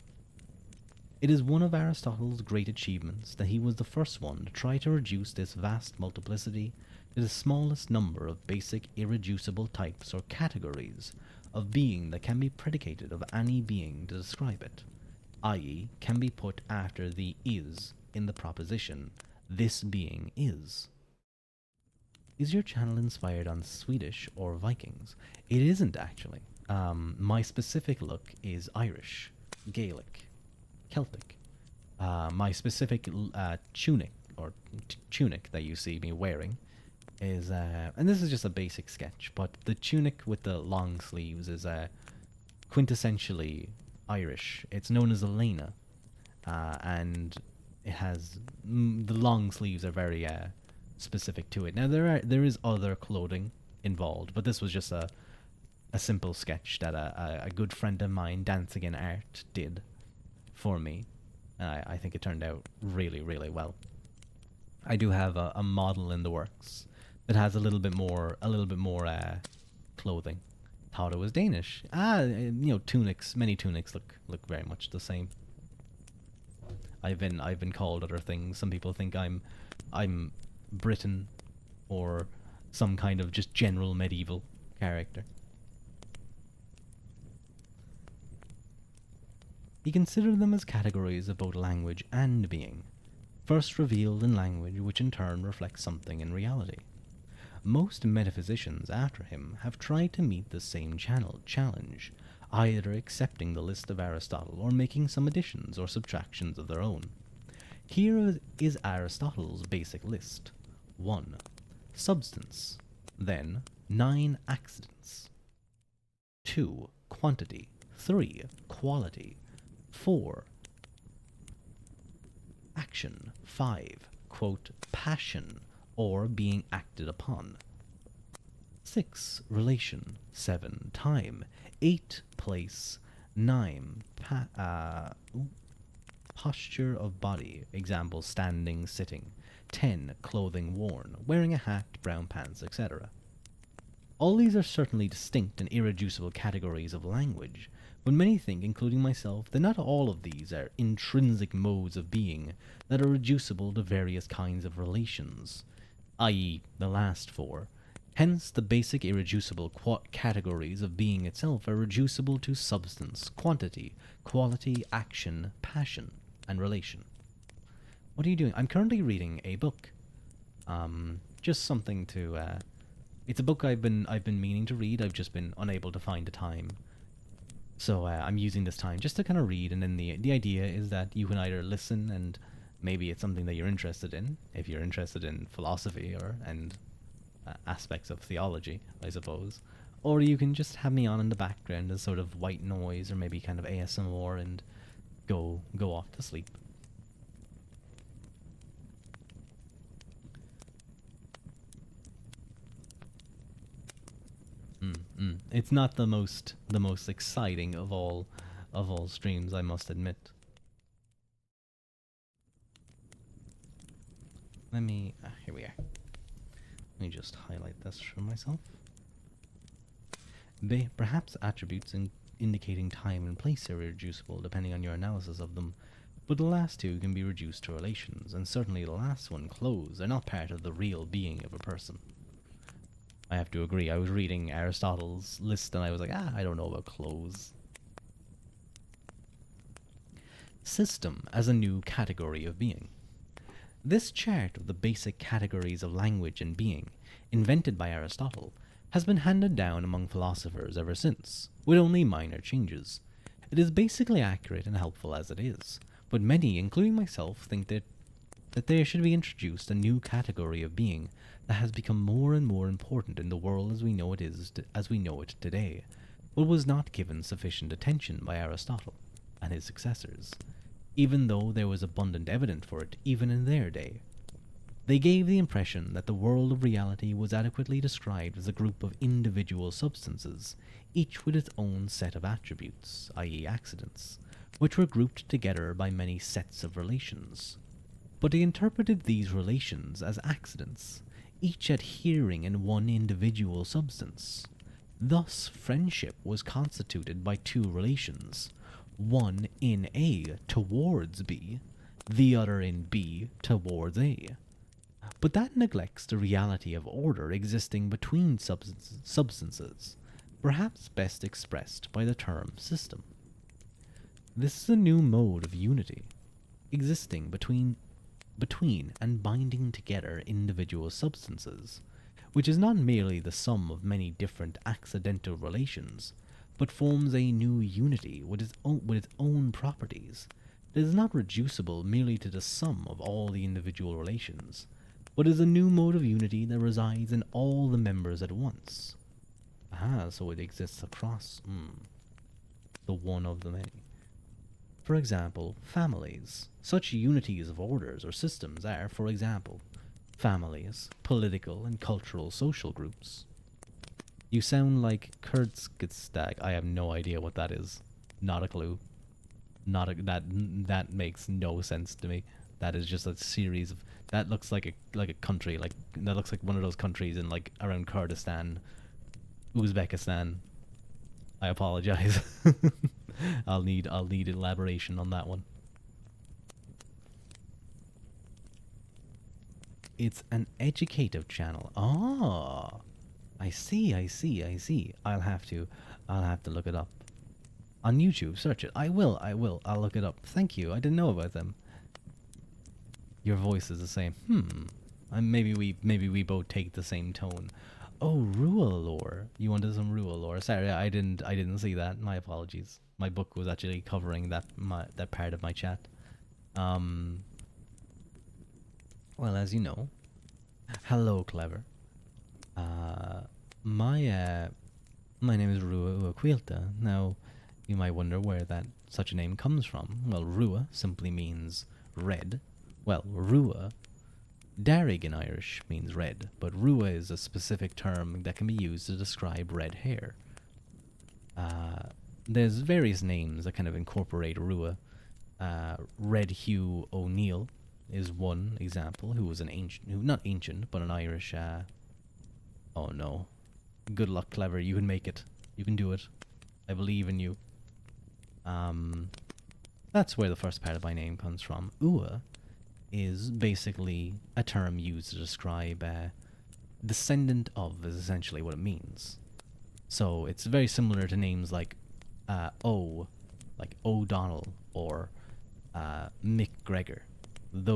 It is one of Aristotle's great achievements that he was the first one to try to reduce this vast multiplicity to the smallest number of basic irreducible types or categories of being that can be predicated of any being to describe it, i.e., can be put after the is in the proposition, this being is. Is your channel inspired on Swedish or Vikings? It isn't, actually. My specific look is Irish, Gaelic, Celtic. My specific tunic, or tunic that you see me wearing is, and this is just a basic sketch, but the tunic with the long sleeves is quintessentially Irish. It's known as a lena, and it has, the long sleeves are very specific to it. Now there is other clothing involved, but this was just a simple sketch that a good friend of mine, Dancing in Art, did for me. And I think it turned out really, really well. I do have a model in the works that has a little bit more clothing. Thought it was Danish. Tunics. Many tunics look very much the same. I've been called other things. Some people think I'm Britain or some kind of just general medieval character. He considered them as categories of both language and being, first revealed in language, which in turn reflects something in reality. Most metaphysicians after him have tried to meet the same challenge, either accepting the list of Aristotle or making some additions or subtractions of their own. Here is Aristotle's basic list. 1. Substance. Then 9 accidents. 2. Quantity. 3. Quality. 4. Action. 5. Quote, passion, or being acted upon. 6. Relation. 7. Time. 8. Place. 9. Posture of body. Example, standing, sitting. 10. Clothing worn. Wearing a hat, brown pants, etc. All these are certainly distinct and irreducible categories of language, but many think, including myself, that not all of these are intrinsic modes of being that are reducible to various kinds of relations, i.e., the last 4. Hence, the basic irreducible categories of being itself are reducible to substance, quantity, quality, action, passion, and relation. What are you doing? I'm currently reading a book. Just something to. It's a book I've been meaning to read. I've just been unable to find the time. So I'm using this time just to kind of read, and then the idea is that you can either listen, and maybe it's something that you're interested in, if you're interested in philosophy and aspects of theology, I suppose, or you can just have me on in the background as sort of white noise, or maybe kind of ASMR, and go off to sleep. It's not the most exciting of all streams, I must admit. Here we are. Let me just highlight this for myself. Perhaps attributes indicating time and place are reducible depending on your analysis of them, but the last two can be reduced to relations, and certainly the last one, clothes, are not part of the real being of a person. I have to agree. I was reading Aristotle's list and I was like, I don't know about clothes. System as a new category of being. This chart of the basic categories of language and being, invented by Aristotle, has been handed down among philosophers ever since, with only minor changes. It is basically accurate and helpful as it is, but many, including myself, think that there should be introduced a new category of being that has become more and more important in the world as we know it today, but was not given sufficient attention by Aristotle and his successors, even though there was abundant evidence for it even in their day. They gave the impression that the world of reality was adequately described as a group of individual substances, each with its own set of attributes, i.e. accidents, which were grouped together by many sets of relations. But they interpreted these relations as accidents, each adhering in one individual substance. Thus, friendship was constituted by 2 relations, one in A towards B, the other in B towards A. But that neglects the reality of order existing between substances, perhaps best expressed by the term system. This is a new mode of unity, existing between and binding together individual substances, which is not merely the sum of many different accidental relations, but forms a new unity with its own properties. It is not reducible merely to the sum of all the individual relations, but is a new mode of unity that resides in all the members at once. So it exists across the one of the many. For example, families. Such unities of orders or systems are, for example, families, political and cultural social groups. You sound like Kurzgesagt. I have no idea what that is. Not a clue. Not a, that makes no sense to me. That is just a series of that looks like a country, like that looks like one of those countries in like around Kurdistan, Uzbekistan. I apologize. I'll need elaboration on that one. It's an educative channel. Ah, I see. I'll have to look it up. On YouTube, search it. I will. I'll look it up. Thank you. I didn't know about them. Your voice is the same. Maybe we both take the same tone. Oh, Rua lore. You wanted some Rua lore. Sorry, I didn't see that. My apologies. My book was actually covering that part of my chat. Um well, as you know, hello clever. Uh my my name is Rua Uaquilta. Now, you might wonder where that such a name comes from. Well, Rua simply means red. Well, Rua, Darig in Irish means red, but Rua is a specific term that can be used to describe red hair. Uh, there's various names that kind of incorporate Rua. Red Hugh O'Neill is one example, who was an ancient, who not ancient, but an Irish. Oh no, good luck, clever. You can make it. You can do it. I believe in you. Um, that's where the first part of my name comes from. Ua is basically a term used to describe descendant of is essentially what it means. So it's very similar to names like like O'Donnell or Mick Gregor. The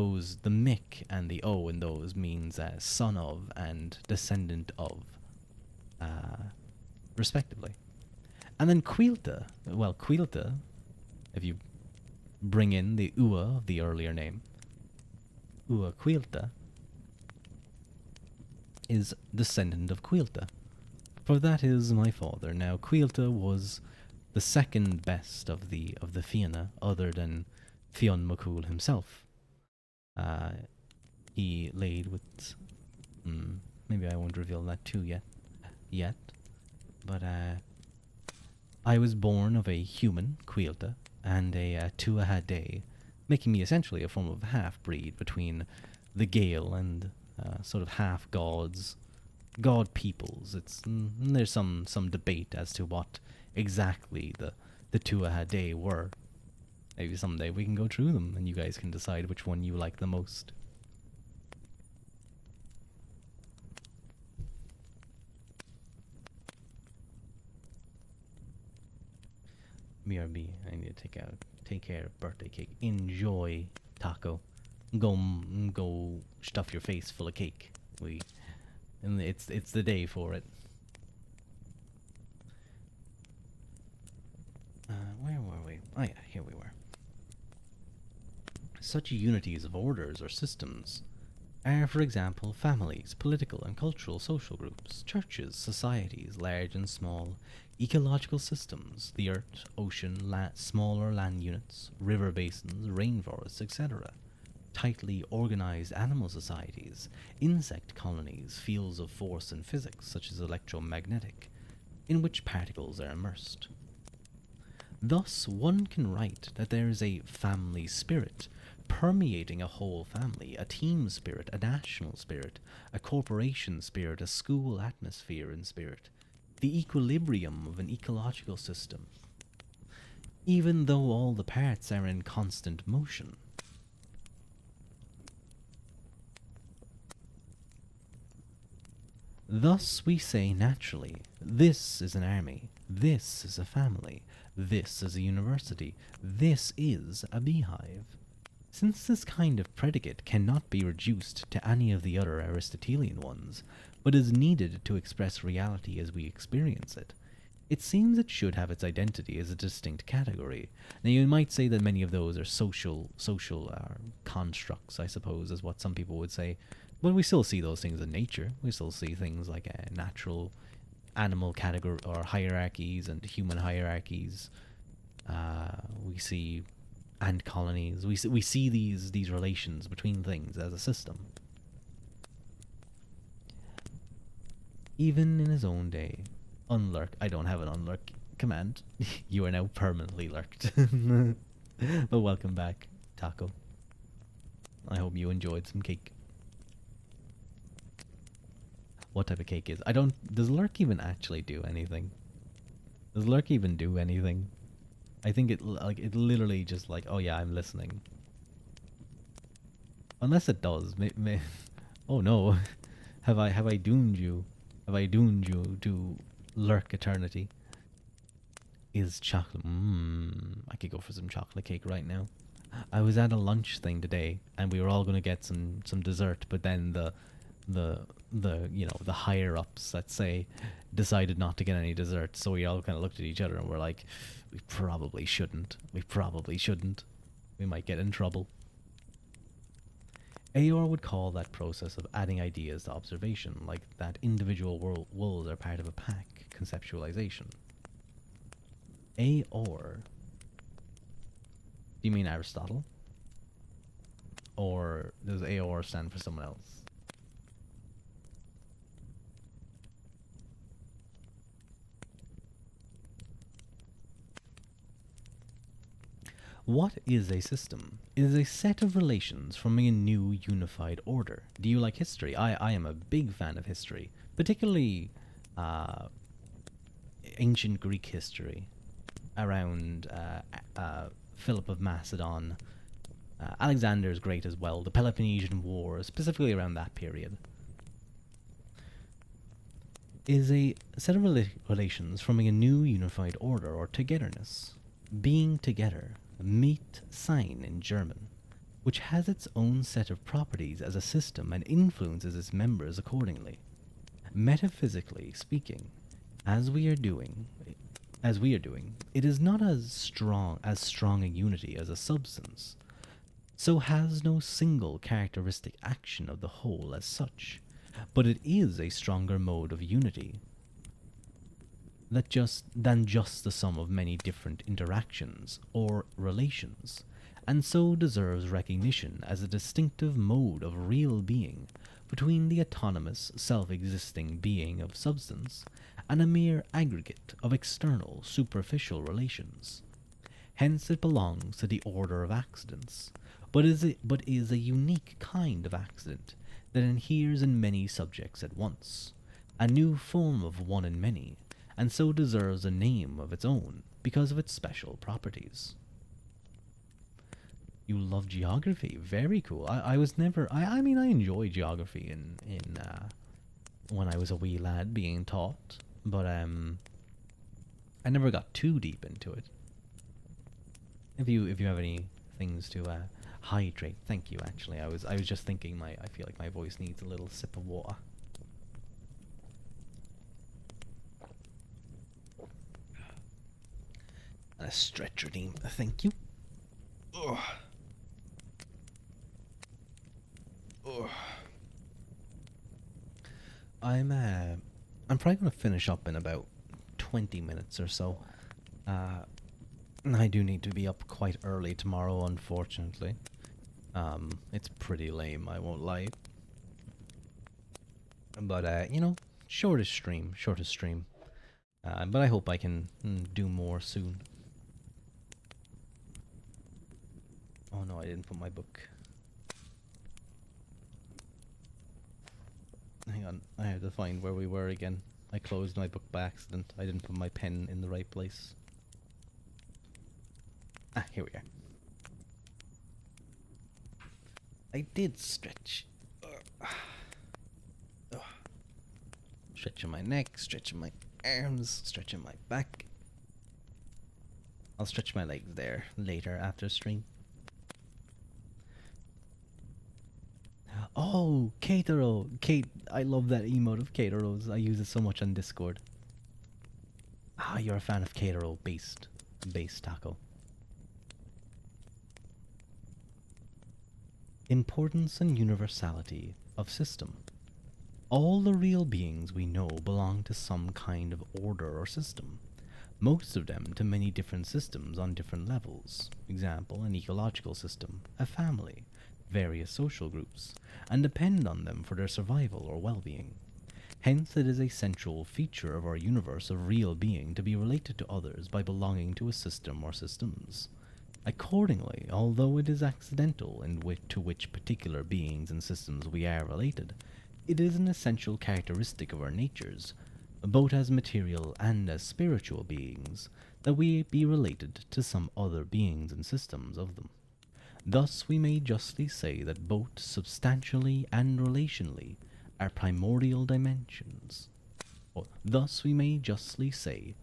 Mick and the O in those means son of and descendant of, uh, respectively. And then Quilta, well, Quilta, if you bring in the Ua of the earlier name, Ua Quilta is descendant of Quilta, for that is my father. Now, Quilta was the second best of the Fianna, other than Fionn McCool himself. Uh, he laid with. Maybe I won't reveal that too yet. But I was born of a human, Quilta, and a Tuatha, making me essentially a form of half-breed between the Gael and sort of half-gods, god peoples. There's some debate as to what exactly the Tuatha were. Maybe someday we can go through them and you guys can decide which one you like the most. BRB, I need to take care of birthday cake. Enjoy, taco. Go stuff your face full of cake. And it's the day for it. Where were we? Oh yeah, here we were. Such unities of orders or systems are, for example, families, political and cultural social groups, churches, societies, large and small, ecological systems, the earth, ocean, smaller land units, river basins, rainforests, etc., tightly organized animal societies, insect colonies, fields of force and physics, such as electromagnetic, in which particles are immersed. Thus, one can write that there is a family spirit permeating a whole family, a team spirit, a national spirit, a corporation spirit, a school atmosphere and spirit, the equilibrium of an ecological system, even though all the parts are in constant motion. Thus we say naturally, this is an army, this is a family, this is a university, this is a beehive. Since this kind of predicate cannot be reduced to any of the other Aristotelian ones, but is needed to express reality as we experience it, it seems it should have its identity as a distinct category. Now you might say that many of those are social constructs, I suppose, is what some people would say. But we still see those things in nature. We still see things like natural animal category or hierarchies and human hierarchies. We see ant colonies. We see these relations between things as a system. even in his own day. Unlurk. I don't have an unlurk command. You are now permanently lurked. But welcome back, Taco. I hope you enjoyed some cake. What type of cake is? I don't. Does lurk even actually do anything? Does lurk even do anything? I think it literally just like, oh yeah, I'm listening. Unless it does. Oh no, have I doomed you? Have I doomed you to lurk eternity? Is chocolate? I could go for some chocolate cake right now. I was at a lunch thing today, and we were all gonna get some dessert, but then the the higher ups, let's say, decided not to get any dessert. So we all kind of looked at each other and were like, we probably shouldn't. We probably shouldn't. We might get in trouble. Aor would call that process of adding ideas to observation, like that individual wolves are part of a pack conceptualization. Aor. Do you mean Aristotle? Or does Aor stand for someone else? What is a system? It is a set of relations forming a new unified order. Do you like history? I am a big fan of history, particularly uh, ancient Greek history around Philip of Macedon. Alexander is great as well. The Peloponnesian Wars, specifically around that period, is a set of relations forming a new unified order or togetherness. Being together, meet sein in German, which has its own set of properties as a system and influences its members accordingly. Metaphysically speaking, as we are doing, it is not as strong a unity as a substance, so has no single characteristic action of the whole as such, but it is a stronger mode of unity than just the sum of many different interactions or relations, and so deserves recognition as a distinctive mode of real being between the autonomous, self-existing being of substance and a mere aggregate of external, superficial relations. Hence it belongs to the order of accidents, but is a unique kind of accident that inheres in many subjects at once, a new form of one in many, and so deserves a name of its own because of its special properties. You love geography. Very cool. I was never. I mean, I enjoyed geography in when I was a wee lad being taught, but I never got too deep into it. If you have any things to hydrate, thank you. Actually, I was just thinking. I feel like my voice needs a little sip of water. And a stretcher team. Thank you. Ugh. Ugh. I'm probably gonna finish up in about 20 minutes or so. I do need to be up quite early tomorrow, unfortunately. It's pretty lame, I won't lie. But shortest stream. But I hope I can do more soon. Oh no, I didn't put my book. Hang on, I have to find where we were again. I closed my book by accident. I didn't put my pen in the right place. Ah, here we are. I did stretch. Stretching my neck, stretching my arms, stretching my back. I'll stretch my legs there later after stream. Oh, Keitaro! Kate, I love that emote of Keitaro's. I use it so much on Discord. Ah, you're a fan of Keitaro based taco. Importance and universality of system. All the real beings we know belong to some kind of order or system. Most of them to many different systems on different levels. Example, an ecological system, a family, various social groups, and depend on them for their survival or well-being. Hence, it is a central feature of our universe of real being to be related to others by belonging to a system or systems. Accordingly, although it is accidental in to which particular beings and systems we are related, it is an essential characteristic of our natures, both as material and as spiritual beings, that we be related to some other beings and systems of them. Thus we may justly say that both substantially and relationally are primordial dimensions. Or thus we may justly say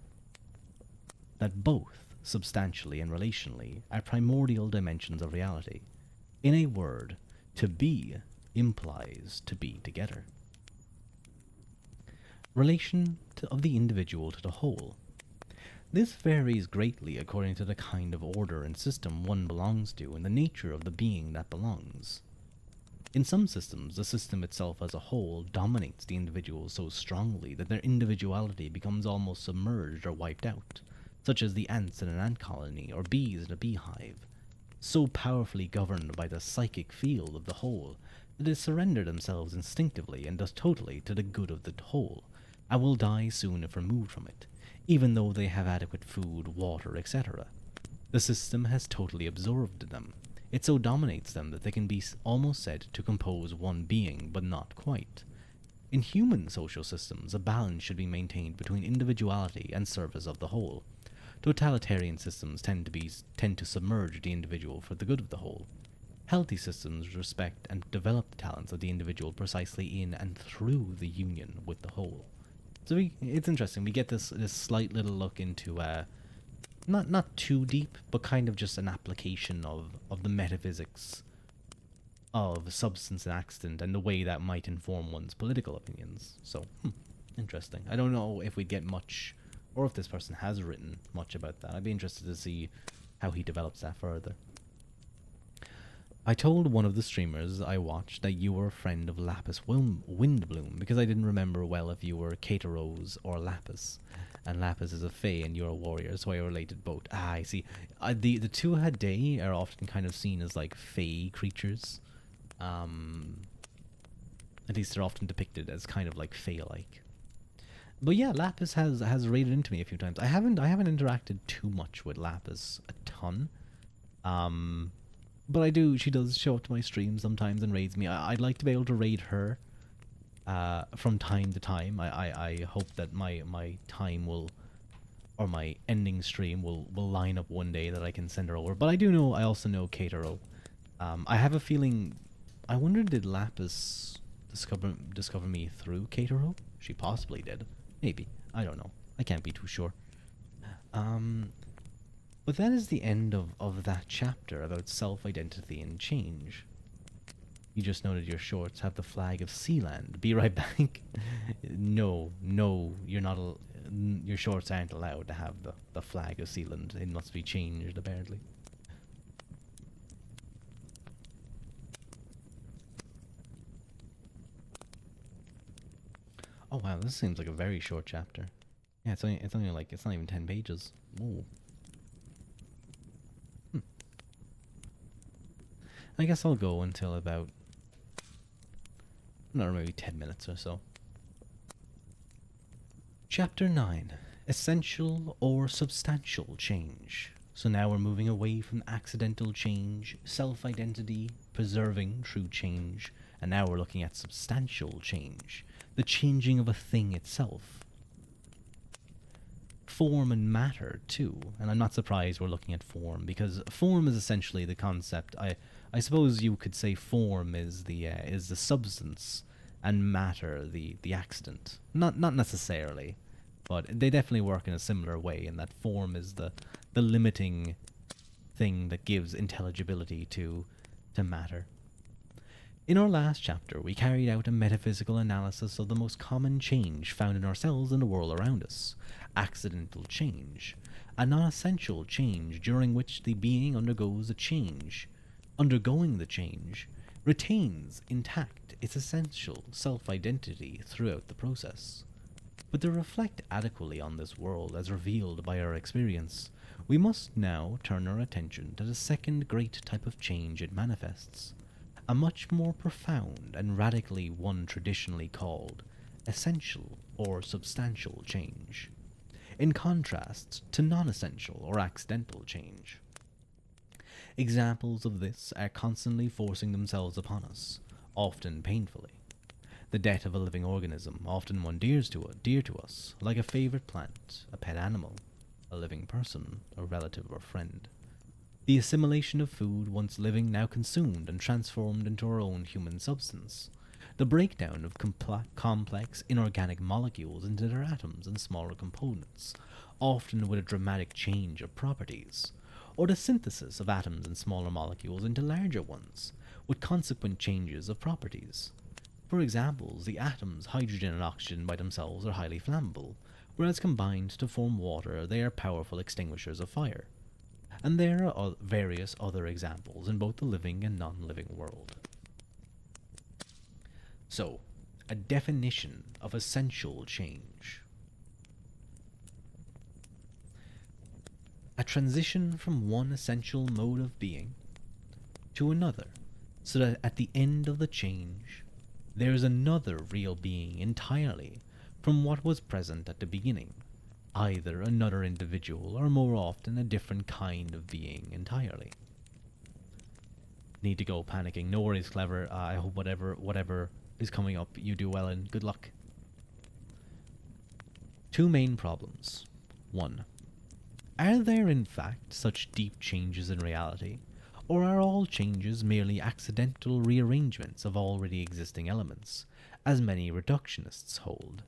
that both substantially and relationally are primordial dimensions of reality. In a word, to be implies to be together. Relation of the individual to the whole. This varies greatly according to the kind of order and system one belongs to and the nature of the being that belongs. In some systems, the system itself as a whole dominates the individual so strongly that their individuality becomes almost submerged or wiped out, such as the ants in an ant colony or bees in a beehive, so powerfully governed by the psychic field of the whole that they surrender themselves instinctively and thus totally to the good of the whole, and will die soon if removed from it, even though they have adequate food, water, etc. The system has totally absorbed them. It so dominates them that they can be almost said to compose one being, but not quite. In human social systems, a balance should be maintained between individuality and service of the whole. Totalitarian systems tend to submerge the individual for the good of the whole. Healthy systems respect and develop the talents of the individual precisely in and through the union with the whole. So it's interesting. We get this slight little look into not too deep, but kind of just an application of the metaphysics of substance and accident and the way that might inform one's political opinions. So, interesting. I don't know if we'd get much, or if this person has written much about that. I'd be interested to see how he develops that further. I told one of the streamers I watched that you were a friend of Lapis Windbloom because I didn't remember well if you were Caterose or Lapis. And Lapis is a fae and you're a warrior, so I related both. Ah, I see. The Tuatha are often kind of seen as like fae creatures. At least they're often depicted as kind of like fae-like. But yeah, Lapis has raided into me a few times. I haven't interacted too much with Lapis a ton. But she does show up to my stream sometimes and raids me. I'd like to be able to raid her from time to time. I hope that my time will, or my ending stream will line up one day that I can send her over. But I also know Katero. I have a feeling, I wonder, did Lapis discover me through Katero? She possibly did. Maybe. I don't know. I can't be too sure. But that is the end of that chapter about self-identity and change. You just noted your shorts have the flag of Sealand. Be right back. No, you're not. Your shorts aren't allowed to have the flag of Sealand. It must be changed, apparently. Oh wow, this seems like a very short chapter. Yeah, it's only like, it's not even 10 pages. Ooh. I guess I'll go until about, I don't know, maybe 10 minutes or so. Chapter 9. Essential or substantial change. So now we're moving away from accidental change, self-identity, preserving true change, and now we're looking at substantial change, the changing of a thing itself. Form and matter too, and I'm not surprised we're looking at form, because form is essentially the concept. I suppose you could say form is the substance, and matter the accident. Not necessarily, but they definitely work in a similar way. In that form is the limiting thing that gives intelligibility to matter. In our last chapter, we carried out a metaphysical analysis of the most common change found in ourselves and the world around us. Accidental change. A non-essential change during which the being undergoes a change. Undergoing the change retains intact its essential self-identity throughout the process. But to reflect adequately on this world as revealed by our experience, we must now turn our attention to the second great type of change it manifests. A much more profound and radically one traditionally called essential or substantial change, in contrast to non essential or accidental change. Examples of this are constantly forcing themselves upon us, often painfully. The death of a living organism, often one dear to us, like a favorite plant, a pet animal, a living person, a relative or friend. The assimilation of food once living, now consumed and transformed into our own human substance. The breakdown of complex inorganic molecules into their atoms and smaller components, often with a dramatic change of properties. Or the synthesis of atoms and smaller molecules into larger ones, with consequent changes of properties. For examples, the atoms hydrogen and oxygen by themselves are highly flammable, whereas combined to form water they are powerful extinguishers of fire. And there are various other examples in both the living and non-living world. So, a definition of essential change. A transition from one essential mode of being to another, so that at the end of the change, there is another real being entirely from what was present at the beginning, either another individual or more often a different kind of being entirely. Need to go panicking. No worries, Clever. I hope whatever is coming up you do well and good luck. Two main problems. 1. Are there in fact such deep changes in reality, or are all changes merely accidental rearrangements of already existing elements, as many reductionists hold?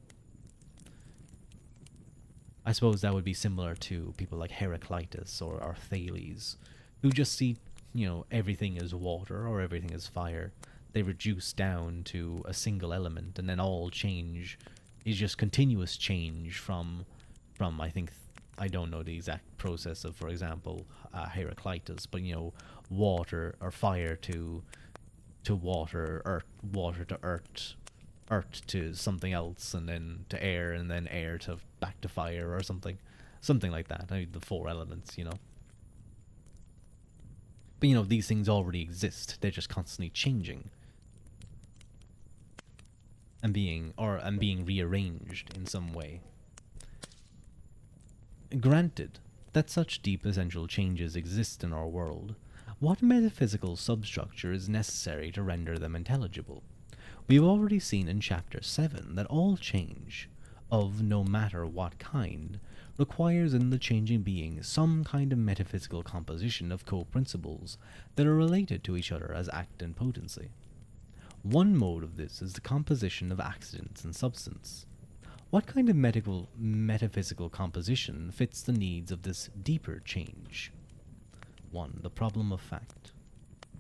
I suppose that would be similar to people like Heraclitus or Thales, who just see, everything as water or everything as fire. They reduce down to a single element, and then all change is just continuous change from I think, I don't know the exact process of, for example, Heraclitus, but water or fire to water, water to earth to something else, and then to air, and then air to back to fire or something like that. I mean, the four elements. But these things already exist. They're just constantly changing and being rearranged in some way. Granted that such deep essential changes exist in our world, what metaphysical substructure is necessary to render them intelligible? We've already seen in Chapter 7 that all change, of no matter what kind, requires in the changing being some kind of metaphysical composition of co-principles that are related to each other as act and potency. One mode of this is the composition of accidents and substance. What kind of metaphysical composition fits the needs of this deeper change? 1. The problem of fact.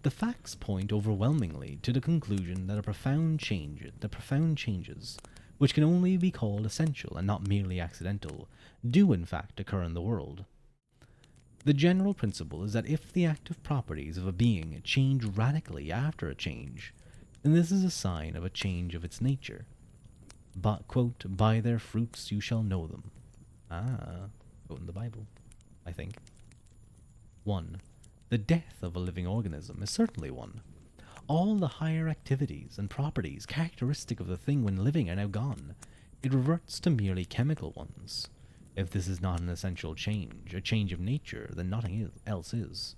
The facts point overwhelmingly to the conclusion that the profound changes, which can only be called essential and not merely accidental, do in fact occur in the world. The general principle is that if the active properties of a being change radically after a change, then this is a sign of a change of its nature. But, quote, by their fruits you shall know them. Quote in the Bible, I think. 1. The death of a living organism is certainly one. All the higher activities and properties characteristic of the thing when living are now gone. It reverts to merely chemical ones. If this is not an essential change, a change of nature, then nothing else is.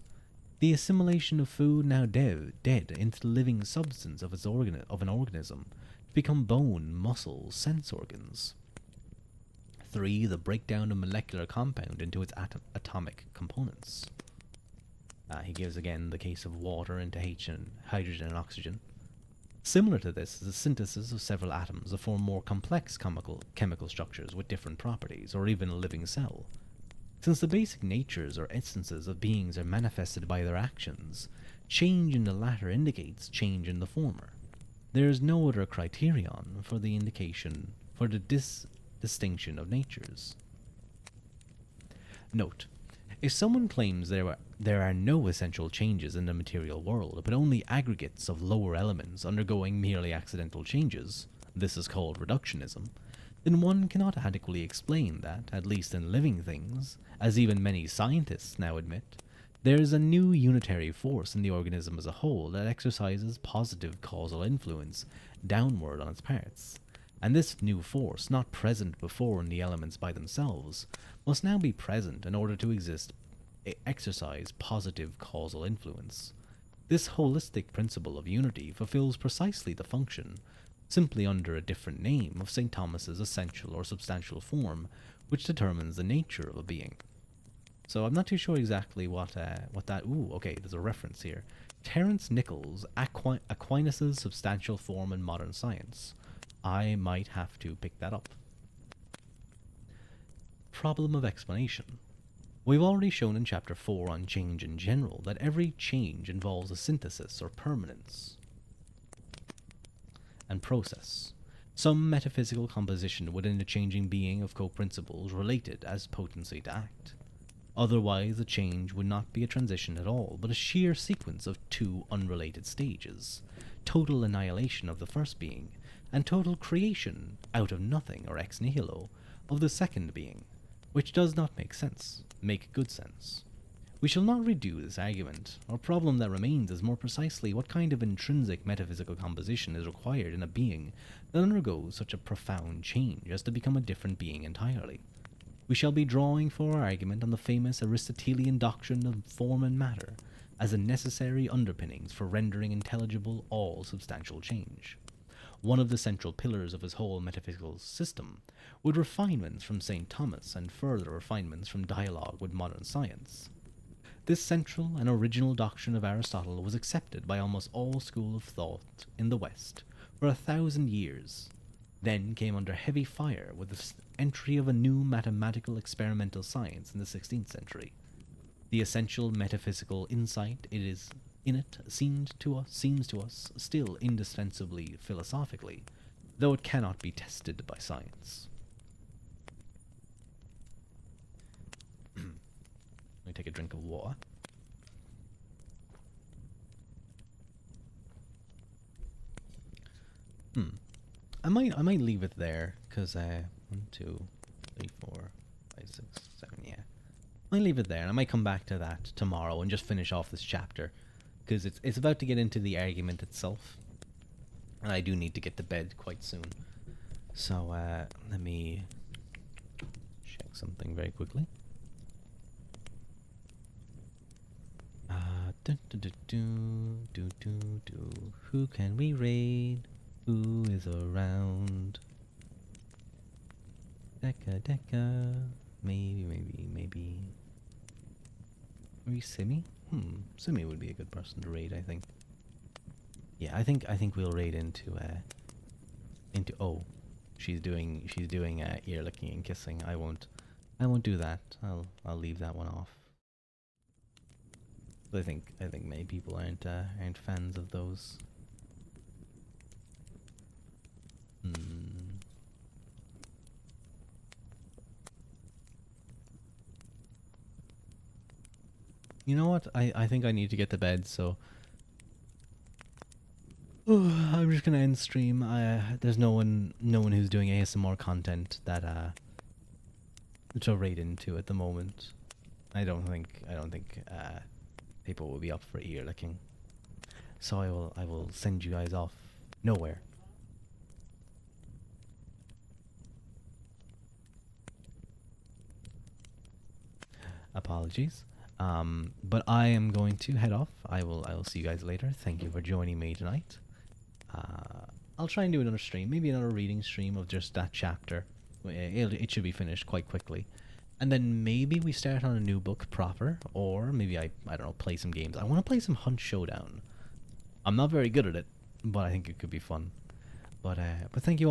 The assimilation of food now dead into the living substance of an organism to become bone, muscle, sense organs. 3. The breakdown of molecular compound into its atomic components. He gives again the case of water into hydrogen and oxygen. Similar to this is the synthesis of several atoms to form more complex chemical structures with different properties, or even a living cell. Since the basic natures or essences of beings are manifested by their actions, change in the latter indicates change in the former. There is no other criterion for the distinction of natures. Note: if someone claims there are no essential changes in the material world, but only aggregates of lower elements undergoing merely accidental changes, this is called reductionism, then one cannot adequately explain that, at least in living things, as even many scientists now admit, there is a new unitary force in the organism as a whole that exercises positive causal influence downward on its parts. And this new force, not present before in the elements by themselves, must now be present in order to exercise positive causal influence. This holistic principle of unity fulfills precisely the function, simply under a different name, of St. Thomas's essential or substantial form, which determines the nature of a being. So I'm not too sure exactly what that. Ooh, okay, there's a reference here. Terence Nichols' Aquinas' substantial form in modern science. I might have to pick that up. Problem of explanation. We've already shown in Chapter 4 on change in general that every change involves a synthesis or permanence and process, some metaphysical composition within the changing being of co-principles related as potency to act. Otherwise, the change would not be a transition at all, but a sheer sequence of two unrelated stages, total annihilation of the first being, and total creation, out of nothing or ex nihilo, of the second being, which does not make good sense. We shall not redo this argument. Our problem that remains is more precisely what kind of intrinsic metaphysical composition is required in a being that undergoes such a profound change as to become a different being entirely. We shall be drawing for our argument on the famous Aristotelian doctrine of form and matter as the necessary underpinnings for rendering intelligible all substantial change. One of the central pillars of his whole metaphysical system, with refinements from St. Thomas and further refinements from dialogue with modern science. This central and original doctrine of Aristotle was accepted by almost all schools of thought in the West for 1,000 years, then came under heavy fire with the entry of a new mathematical experimental science in the 16th century. The essential metaphysical insight seems to us still indispensably philosophically, though it cannot be tested by science. Let me take a drink of water. I might leave it there, because 1, 2, 3, 4, 5, 6, 7, yeah. I might leave it there, and I might come back to that tomorrow and just finish off this chapter, because it's about to get into the argument itself, and I do need to get to bed quite soon. So let me check something very quickly. Who can we raid? Who is around? Deca. Maybe. Maybe Simi? Simi would be a good person to raid, I think. Yeah, I think we'll raid into oh. She's doing ear licking and kissing. I won't do that. I'll leave that one off. I think many people aren't fans of those. You know what? I think I need to get to bed, so I'm just gonna end stream. There's no one who's doing ASMR content that to raid into at the moment. I don't think people will be up for ear licking. So I will send you guys off nowhere. Apologies. But I am going to head off. I will see you guys later. Thank you for joining me tonight. I'll try and do another stream, maybe another reading stream of just that chapter. It should be finished quite quickly. And then maybe we start on a new book proper, or maybe I don't know, play some games. I want to play some Hunt Showdown. I'm not very good at it, but I think it could be fun. But thank you all